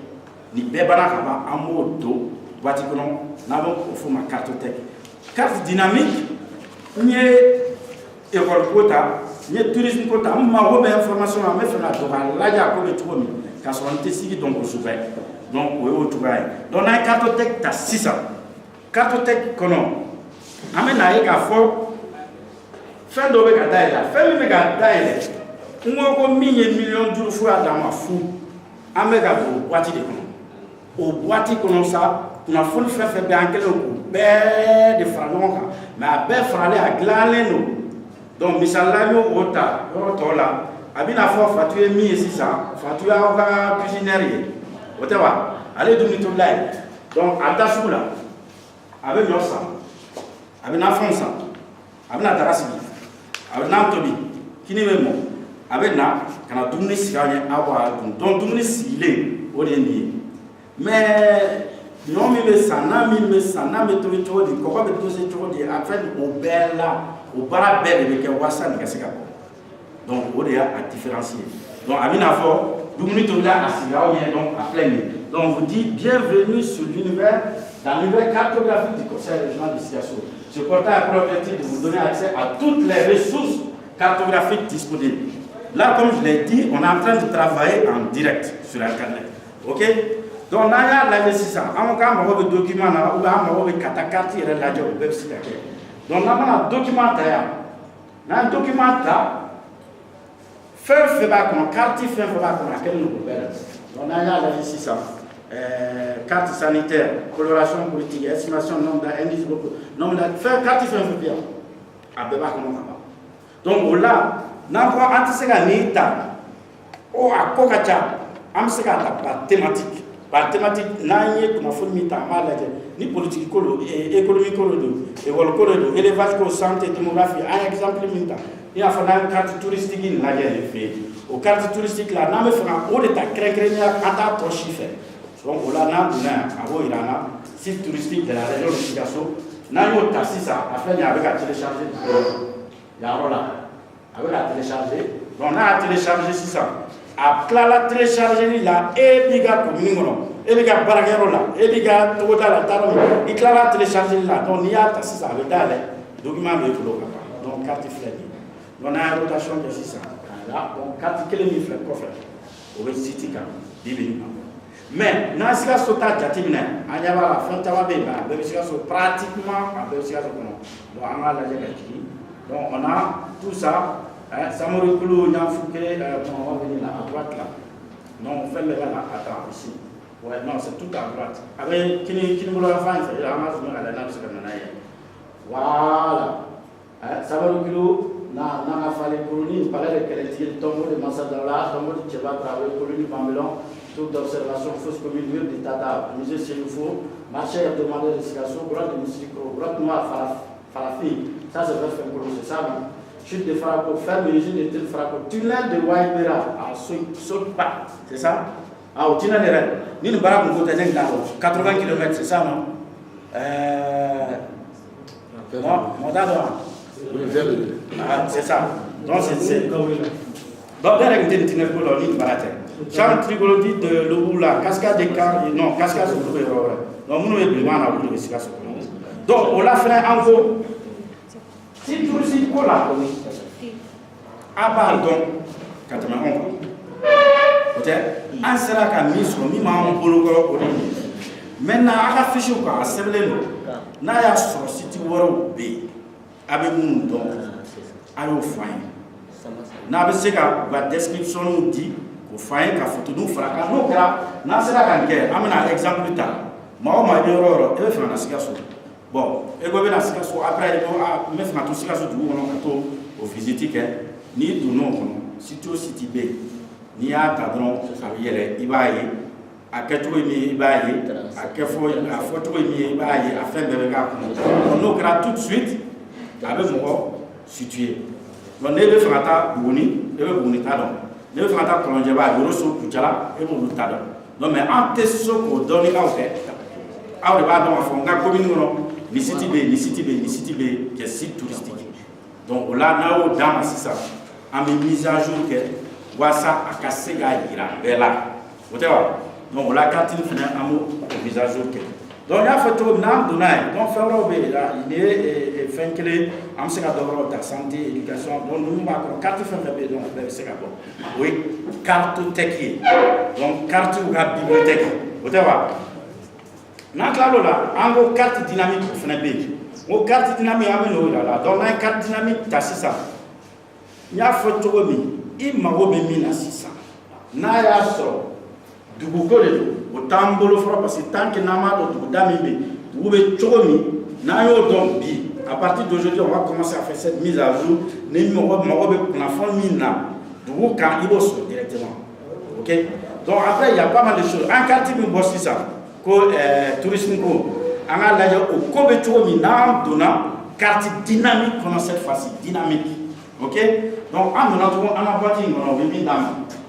Ni bébana kaba amour d'eau, boîte que non, n'avons au fond ma cartothèque. Carte dynamique, ni école quota, ni tourisme quota, ma robe information à mettre la droite, là il y a quoi de tout, car on était signé donc au souverain. Donc, oui, au souverain. Donc, la cartothèque, tu as 600. Cartothèque, qu'on a. Amène à Eka fort, fin de Begadaïla, fin de Begadaïla. On a mis 1 million de fois dans ma fou. Amèga au boîtier de con. Au boîtier comme ça, on a fait faire bien de francs, mais à bien fralé à glaner nous. Donc, Missalano, Ota, Rotola, Abina Fort, Fatué, Mi et ça, Fatué à cuisinier. Ottawa, allez de tout là. Donc, à Tassoula, avec Yossa, avec Nafonsa, avec Natarasibi, avec Nantobi, qui n'est même avec Na, quand on a donné si on a avoir, donc donné si il est au dernier. Mais non, mais ça n'a mais tout le temps, comment me tout ce tour de après au bel là, au barabel avec un wassan qui s'est donc on est à différencier. Donc à Minafort, nous sommes là à Siraou, donc à plein. Donc on vous dit bienvenue sur l'univers, dans l'univers cartographique du Conseil régional de Siasso. Ce portail a pour objectif de vous donner accès à toutes les ressources cartographiques disponibles. Là, comme je l'ai dit, on est en train de travailler en direct sur Internet. Ok? Donc, on a l'investissement. On a un document, on a un katakati et la website. Donc, on a un document. On a un document. Fin février, carte fin février, laquelle nous pouvons. On a l'investissement. Carte sanitaire, coloration politique, estimation nombre d'indices, nombre de carte fin février. Donc, là, n'a pas antisega nita o akokacha amsega par thématique nanye kuna formita malaje ni politique kolo économique kolo et wol kolo élevage ko santé démographie un exemple minta il a fallu une carte touristique in la fait au carte touristique là na me fera o de ta crécrénia ata to chiffre donc on là na avo irana site touristique de la région de Sigasso na yo taxi ça afin y avec à télécharger ya rola avec la télécharger, donc on a téléchargé 600. Après la télécharger, là, et biga commune, et biga baragero là, et biga toda la tarome, et la télécharger là, donc il y a 600 avec d'aller, document avec le donc carte flèche. on a une rotation de 600. Là, donc 4 km coffre. Au City Camp, mais dans ce cas, Sota Jatimine, il y a la fin de la pratiquement à donc on a tout ça. Samorikulu, Nyafouké, on va venir là, à droite là. Non, on fait le là, attends, ici. Ouais, non, c'est tout à droite. Avec qui nous l'a fait, il y a un match à la nage. Voilà. Samorikulu, n'a fallu colonie, il parlait de quel tombeau de Massadala, tombeau de Tcheba, colonie Bambelon, toute d'observation, fausse commune, mur de Tata, musée Sénoufo, marché à demander l'explication, grotte de Missiko, grotte noire, Farafi. Ça, c'est vrai, c'est ça, non? Chute de Farapo, ferme usine de Tel Farapo, tunnel de Waibera, à Sopa, c'est ça? Ah, au tunnel de Rennes. Nous, nous barrons pour 80 km, c'est ça, non? Non, mon dada. C'est ça. Donc, c'est. Donc, derrière le tunnel pour l'île Barate. Charles Trigolodi de Lobula, Cascade des Car, non, Cascade de Lobula. Donc, nous, nous, donc, on l'a fait en gros. Si tout ce qu'on l'a connu, abandon 91. Peut-être, un sera qu'à mise sur mi maman bologoro. Maintenant, à afficher quoi, à Seveleno, n'a ya sur si tu vois au B, avec mon don, à au foin. N'a pas c'est la description nous dit, au foin, qu'à photo nous fera qu'à nous, n'a sera qu'un guerre, amène un exemple plus tard. Moi, ma erreur, elle fait un assigation. Bon, et après, il faut mettre un tout ce au physique, ni du nom, si tu es B, ni à cadron, il va y à quel tour il va y à quel fois à photo il va y à faire des regards. On nous crée tout de suite avec mon situé. On est le frata Bouni, et le Bouni Tadon. Le frata Colonjaba, le Rosso Puchala, et mon Tadon. Non, mais en testant qu'on donne à on va dans un commune, ni city B, qui est site touristique. Donc là, nous avons ça. En mise à jour, ça a cassé la là. Donc on l'a carte en mise à jour. Donc il y a fait tout le monde, donc faire il est fin clé, en ce cas de santé, éducation, donc nous avons carte fin de donc c'est oui, carte technique. Donc carte ou bibliothèque. Vous voyez là, on a une carte dynamique pour faire une carte dynamique, donc on a une carte dynamique, ça. Il y a photo, il m'a remis à 600. Il y a du beaucoup de autant de parce que tant que n'a pas de d'amibé, vous pouvez choisir, à partir d'aujourd'hui, on va commencer à faire cette mise à jour. Nous avons quand il bosse directement. Ok? Donc après, il y a pas mal de choses. En carte, il bosse ça. Tourisme, on a là au Kobe Chomi, donnant carte dynamique pendant cette fois-ci, dynamique. Ok? Donc, en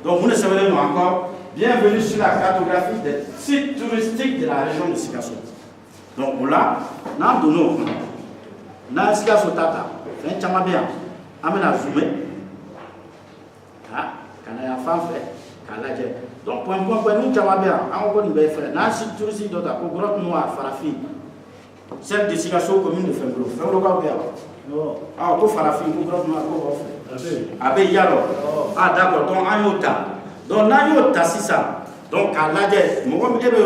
donc, vous ne savez pas encore, bienvenue sur la cartographie des sites touristiques de la région de Sikasso. Donc, là, nous avons donné, nous avons Sikasso Tata, un chamabia, amène à zoomer. Ah, quand il y a une femme fait, quand il y a donc, pour nous, chamabia, on va dire, nous avons un site touristique d'autre, pour Grotte Noire, Farafi, celle de Sikasso, commune de Fenglo. Fenglo, ah, pour Farafi, pour Grotte Noire, pour Abe Yalo. Ah, d'accord, donc Ayota. Donc, Nayota, c'est ça. Donc, à la dette, moi, je vais de là.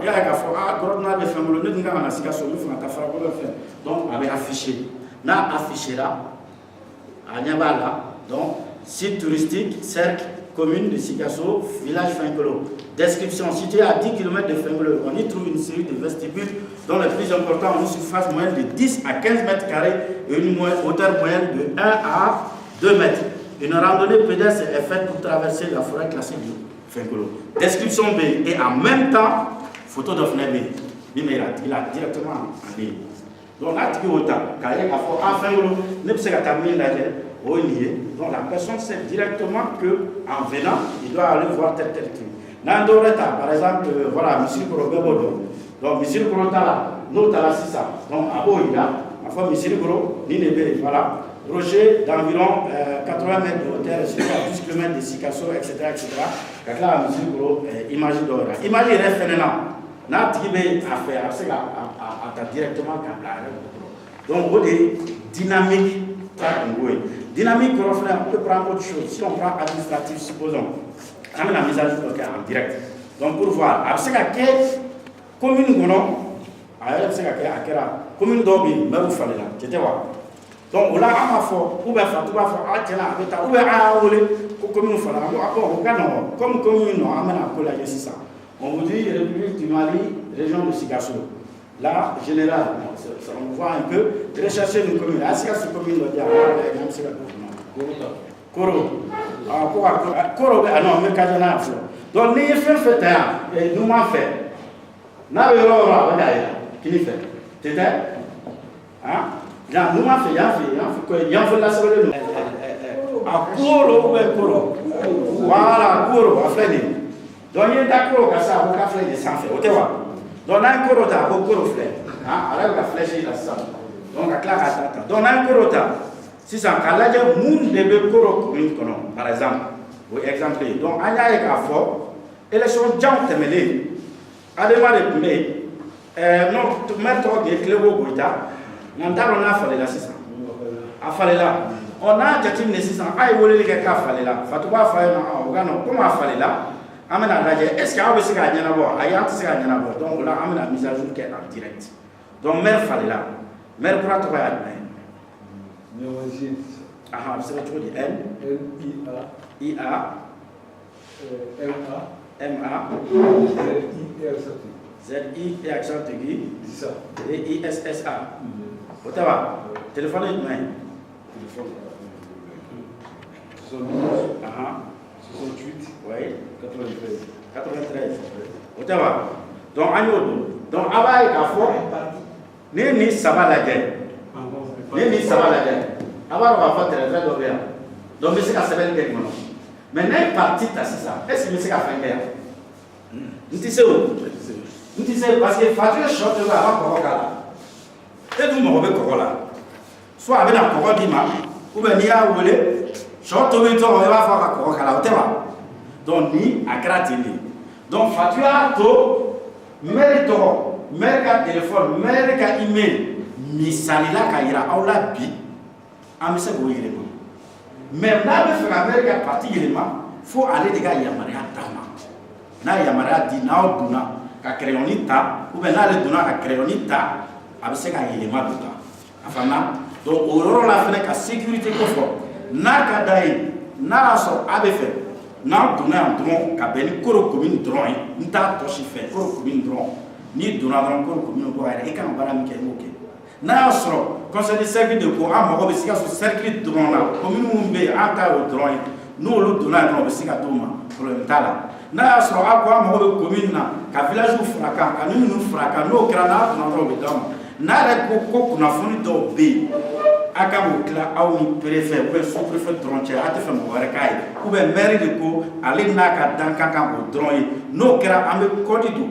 Il y a un gars, ah, Grotte Noire, Fenglo, nous avons un Sikasso, nous avons un Farafi. Donc, avec affiché. N'a affiché là, à Nyabala, donc, site touristique, cercle, commune de Sikasso, village Fenglo. Description, situé à 10 km de Fenglo. On y trouve une série de vestibules dont les plus importants ont une surface moyenne de 10 à 15 mètres carrés et une hauteur moyenne de 1 à 2 mètres. Une randonnée pédestre est faite pour traverser la forêt classée du Fenglo. Description B et en même temps, photo de Fenglo. Il a directement en ligne. Donc, là, tu peux quand il y a un Fenglo, ne peut pas terminer la donc la personne sait directement qu'en venant, il doit aller voir tel truc. Nandoreta, par exemple, voilà, M. Korobebodo. Donc, M. Korotala, nous, t'as c'est ça. Donc, à Boïda, enfin, M. Koro, Ninebe, voilà. Rocher d'environ 80 mètres de hauteur, sur 12 km de Sikasso, etc. Quand là, M. Koro, imagine d'or. Imagine, il reste maintenant. N'a tribé à faire, c'est à directement quand la donc, on est dynamique. Dynamique, on peut prendre autre chose. Si on prend administratif, supposons, on a la mise à jour en direct. Donc pour voir, à ce quelle commune, commune d'Obi, mais vous fallait là, tu vois. Donc là, on a fort, ou bien Fatou va faire, ah tiens là, ou bien ah, commune il fallait, comme commune, on amène à coller ici ça. On vous dit République du Mali, région de Sigasso. Là, général, on voit un peu, rechercher une commune. Est-ce que cette commune doit dire, Koro. Koro, non, mais quand on a fait. Donc, les faits faits, nous m'en fait. N'a pas eu l'or, qui n'y fait. T'étais? Hein? Nous m'en fait, il y a fait la semaine. Koro, Koro. Voilà, Koro, à Flédé. Donc, il y a d'accord, ça, on va faire des sans faire. Tu vois? Donc, on a un corota, on a un flèche. Alors, on a flèché la salle. Donc, on a claqué à tata. Donc, on a un corota. Si ça, quand là, il y a un monde de coro, par exemple. Oui, exemple. Donc, on a un fort. Élection, j'en t'aimais. Además de mais, non, tout le monde qui est clé au bout. On a fallu là, c'est ça. A fallu là. On a déjà une nécessité. Ah, il voulait les gars fallu là. Fatouba fallu là. Comment a fallu là? Est-ce qu'il y a un peu de temps à donc là, on a la mise à jour qui est en direct. Donc, mère fallait là. Mère pour toi, ah, c'est votre chose. N-I-A. M-A. Z-I accent aigu. D-I-S-S-A. Ottawa. Téléphone est main. 68, oui, 93. Ottawa. Donc, donc, Abaye Kafo, ni ça va la guerre. Ni ça va la guerre. Abaye va faire très bien. Donc, mais c'est qu'à savoir quelque chose. Maintenant, parti, c'est ça. Est-ce que c'est qu'à faire guerre? Nous disons où? Nous disons parce que Fatou chante avant Koroka. Et nous, on va Korola. Soit avec un Korola Dima, ou bien Nia Oulé. Chante au métro, on va faire Koroka là. Donc, ni à Kratini. Donc, Fatou a tout, mérite, mérite téléphone, mérite email, misalila kaira, on l'a bi, à monsieur Bouyéléma. Mais là, le faire Amérique partie élément, il faut aller des gars Yamaria Dama. Na Yamaria dit, na Duna, ka crayonita, ou bien là, le Duna, ka crayonita, avec ce gars élément de temps. Enfin, donc, au rôle la fenêtre, la sécurité confort, na Kadaï, na so ABF. N'a donné un drone qui a béni Koro commune drone, n'a pas fait Koro commune drone, ni donné un Koro commune drone, et quand on va la mettre n'a pas conseil de service de courant, on va essayer de cercle de drone là, commune Mumbe, en cas de drone, nous le donnons un drone, c'est qu'à tout pour le métal. N'a pas quoi, on va commune là, qu'à village ou fracas, qu'à nous fracas, nous granats, nous avons des dames. N'a pas qu'on a fourni d'obé. Akamo kla aw préfet ou sous-préfet frontière a te fait mon recaille ou bien maire de ko aller naka dans kaka ko dron no kra am kodido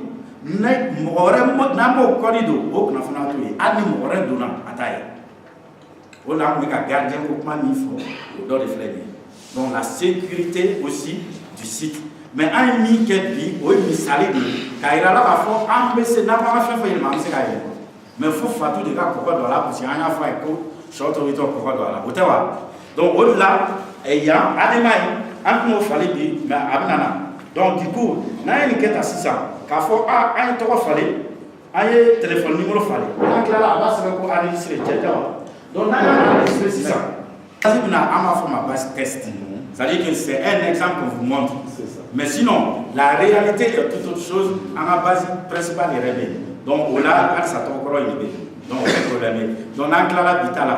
na mo na mo kodido o na fana to yi ani mo re do na ataye o la mo ka gardien ko ma ni fo do de flèche donc la sécurité aussi du site mais un mi ket bi o mi salé de kaira la fo ambese na pas fait faire ma se kaira mais faut Fatou de ka ko do la parce qu'il y a fa ko short of it donc au-delà il y a animal un peu fallait bi mais abanana donc du coup na une quête à 600 ka fo a un to fallait aye téléphone numéro fallait donc là va se ko enregistrer donc na enregistrer 600 ça c'est na ama for ma base test ça veut dire que c'est un exemple qu'on vous montre mais sinon la réalité est toute autre chose à ma base principale est révélée donc au-là ça tombe encore une idée. Donc, problème. Donc, on a la vitale,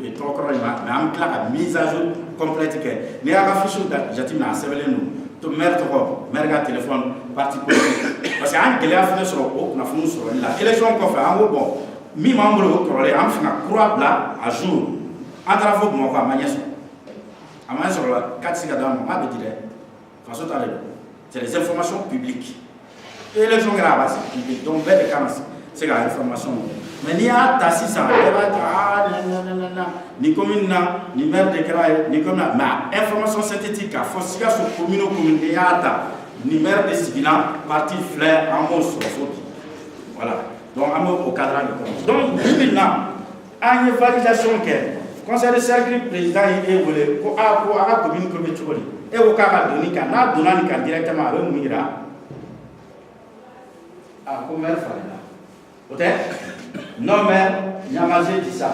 mais on a la mise à jour complète. Mais il y a un fichier de nous. Tout mère téléphone, parti politique. Parce qu'il y a un délai sur le haut, on a fini sur la élection qu'on fait. En gros, bon, mi membre au corolé, on fait un croix là à jour. En travaux, on va manier sur. À manier sur la 4 cigares, on va dire. Façon c'est les informations publiques. Et les gens gravent, donc, belle camas, c'est l'information. Mais il y a tassi ça, ni commune, ni maire de Kraï, ni comme la information synthétique, il faut sur commune, ni maire de Sibina, parti flair, en mot sur voilà. Donc, en mot au cadre de donc, maintenant, il y a une validation conseil de cercle président il est volé pour la commune comme tu veux et au cas où on a donné directement avec Mira à combien de fois peut-être non mais il y a mangé dit ça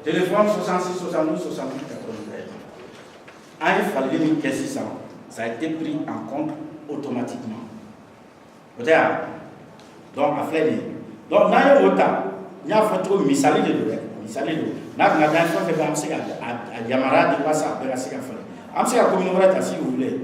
téléphone 66 72 68 93 il fallait 1500 ça a été pris en compte automatiquement peut-être donc à faire donc dans le temps il y a fait trop misali de l'eau misali de n'a pas d'enfant fait comme ça à Yamara de WhatsApp de la séquence am c'est la communauté si vous voulez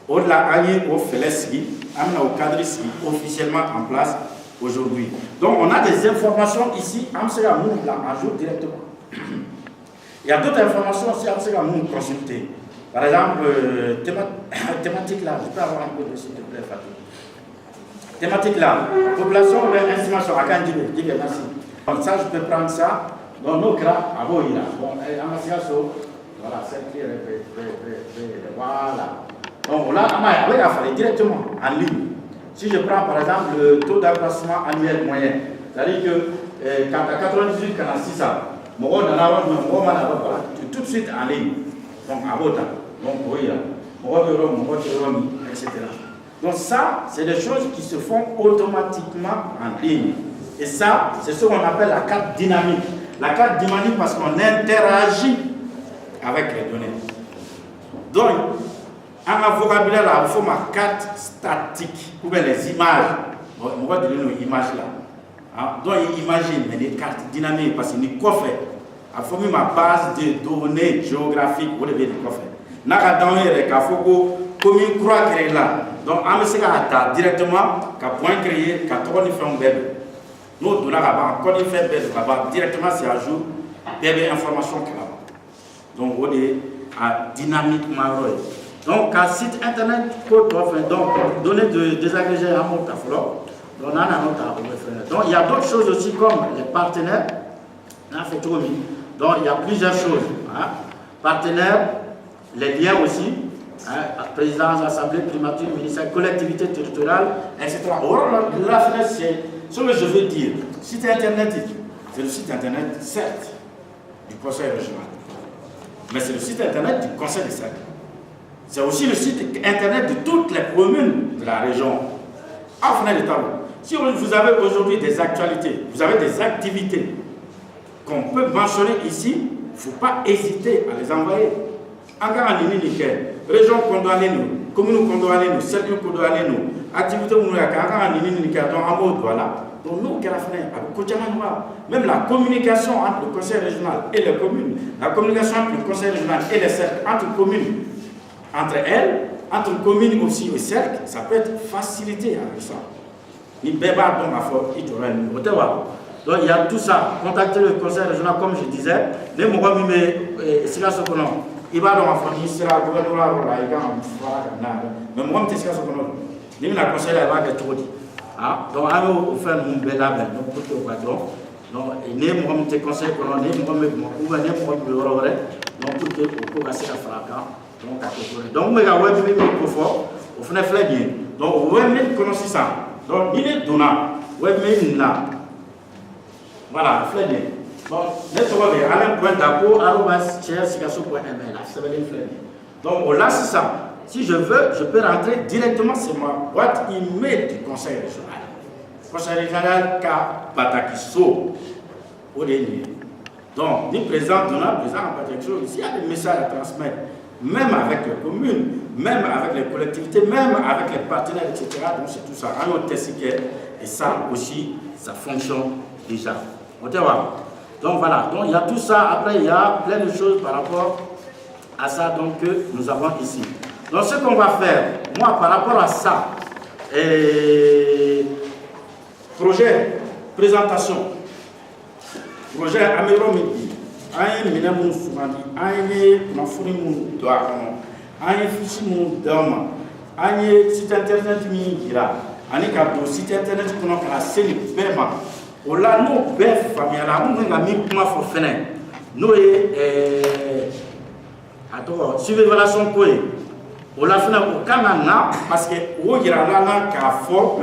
au-delà aïe au Feleski amna au cadre ici officiellement en place aujourd'hui donc on a des informations ici am c'est à nous là ajoute directement il y a d'autres informations aussi am c'est à nous consulter par exemple thématique là je peux avoir un peu de s'il te plaît Fatou thématique là, population ou estimation à Kandibé, merci. Comme ça, je peux prendre ça dans nos crans à Boïla. Bon, voilà, c'est clair, voilà. Donc là, il fallait directement en ligne. Si je prends par exemple le taux d'accroissement annuel moyen, c'est-à-dire que quand à 98, quand à 600, tout de suite en ligne. Donc à Bota, donc Boïla, etc. Donc ça, c'est des choses qui se font automatiquement en ligne. Et ça, c'est ce qu'on appelle la carte dynamique. La carte dynamique parce qu'on interagit avec les données. Donc, en vocabulaire, là, il faut ma carte statique, ou bien les images. On va dire nos images là. Donc, imagine, mais des cartes dynamiques, parce que nous coffre. Il faut ma base de données géographiques, vous devez les coffrer. N'a dans les commune croix créée là. Donc, on va directement qu'à point créé, qu'à trois différents bébés. Nous, on a encore une fait bébé là-bas, directement c'est à jour, bébé information là-bas. Donc, on est à dynamiquement. Donc, un site internet, donc, donner des agrégés à mon taflo, donc, on a un autre. Donc, il y a d'autres choses aussi comme les partenaires. Donc, il y a plusieurs choses. Hein. Partenaires, les liens aussi. Présidence, assemblée, primature, ministère, collectivité territoriale, etc. La c'est ce que je veux dire. Site internet, c'est le site internet, certes, du conseil régional. Mais c'est le site internet du conseil des cercles. C'est aussi le site internet de toutes les communes de la région. Enfin, les tableaux. Si vous avez aujourd'hui des actualités, vous avez des activités qu'on peut mentionner ici, il ne faut pas hésiter à les envoyer. Encore en ligne, région qu'on doit aller nous, commune qu'on doit aller nous, cercle qu'on doit aller nous, activité où nous avons encore en ligne, en mode voilà. Donc nous, même la communication entre le conseil régional et les communes, la communication entre le conseil régional et les cercles, entre communes, entre elles, entre communes aussi et cercles, ça peut être facilité avec ça. Donc il y a tout ça. Contacter le conseil régional, comme je disais, il va dans ma famille, c'est la gouvernement, mais moi, je suis je la conseil là de tout. Donc, on fait un bel label, donc, pour le patron. Donc, il y a un conseil pour nous, donc, pour que vous fassiez la frappe. Donc, vous avez un microphone, vous faites un bien. Donc, vous avez un connaissance. Donc, il est donnant, vous avez un là. Voilà, vous faites bien. Bon, donc là c'est ça. Si je veux, je peux rentrer directement sur ma boîte email du conseil régional. Conseil régional K. Au dernier. Donc, ni président donnant, président en Patakiso, ici il y a des messages à transmettre, même avec les communes, même avec les collectivités, même avec les partenaires, etc. Donc c'est tout ça. Et ça aussi, ça fonctionne déjà. On te voit. Donc voilà, donc il y a tout ça, après il y a plein de choses par rapport à ça donc, que nous avons ici. Donc ce qu'on va faire, moi par rapport à ça, projet, présentation, projet Amiro Midi, un minimum souveni, un mafuri doa, un fichier d'homme, un site internet mingira, un site internet qu'on a classé paiement. Là, nous, belles familles, nous avons mis comment faut faire. Nous, attends, suivez la son couille. On l'a fait au Canada parce que, où il y a là, qu'à fort,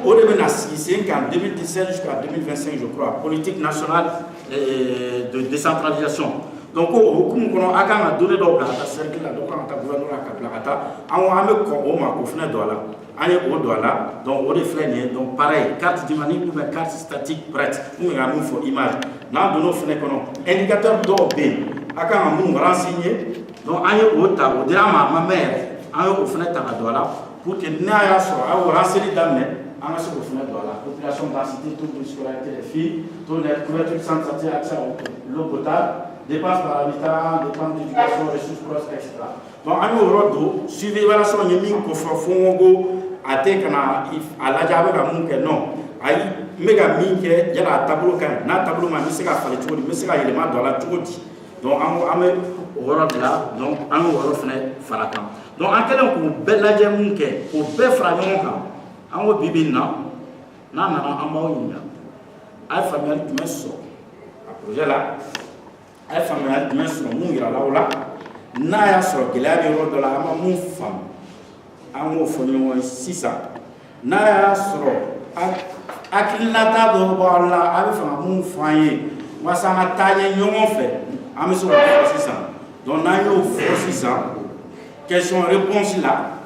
au début, c'est en 2017 jusqu'à 2025, je crois, politique nationale de décentralisation. Donc, comme on a donné d'ordre à la cercle, donc on a gouvernement à Kaplakata, on a donc on est donc pareil, carte dynamique ou carte statique prête, nous avons fait image. Nous avons fait indicateur d'OB, on a renseigné, donc on a dit à ma mère, on a fait pour que nous ayons renseigné dans on a fait la population densité, taux de scolarité des filles, taux de couverture de santé, accès à l'eau potable, dépenses par habitant, dépenses d'éducation, ressources proches, etc. Donc, on a suivi la son yemi ko fongo ate kana à la jabe ka mun ke non ay mega minke yala tableau kan na tableau ma mi se ka fale todi mi se ka yelema do la todi donc ame woro la donc ame woro fene farakan donc en kelen ko belaje mun ke ko be fra nyon kan an wo bibi na nana an bawo yinya ay famille du messo a projet là ay famille du messo mun ira la wala na ya so gilani ro do la ama mun fam an wo fo nyon 600 na ya so akilata do wala abi fa mun faye wasa na taye nyon fe am so 600 donc na yo 600 question réponse là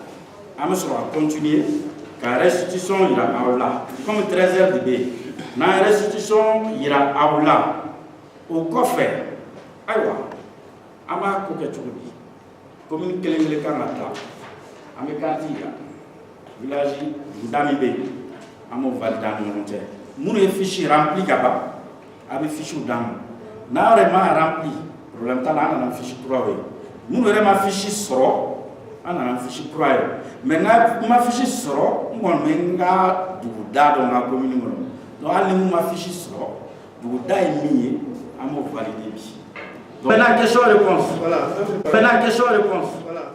am so continuer car restitution ira aula comme 13h de b na restitution ira aula au coffre aywa ama ko ke tubi commune kelengele kanata ame kantia village d'Amibe amo validane monte munu e fichier rempli kaba abi fichier dam na vraiment rempli problème tala na fichier 3 munu vraiment fichier soro ana fichier 3 mais na ma fichier soro mon menga du dado na commune mo donc ali ma fichier soro du dai mi amo valider bi. Maintenant question réponse. Voilà. Maintenant question réponse. Voilà.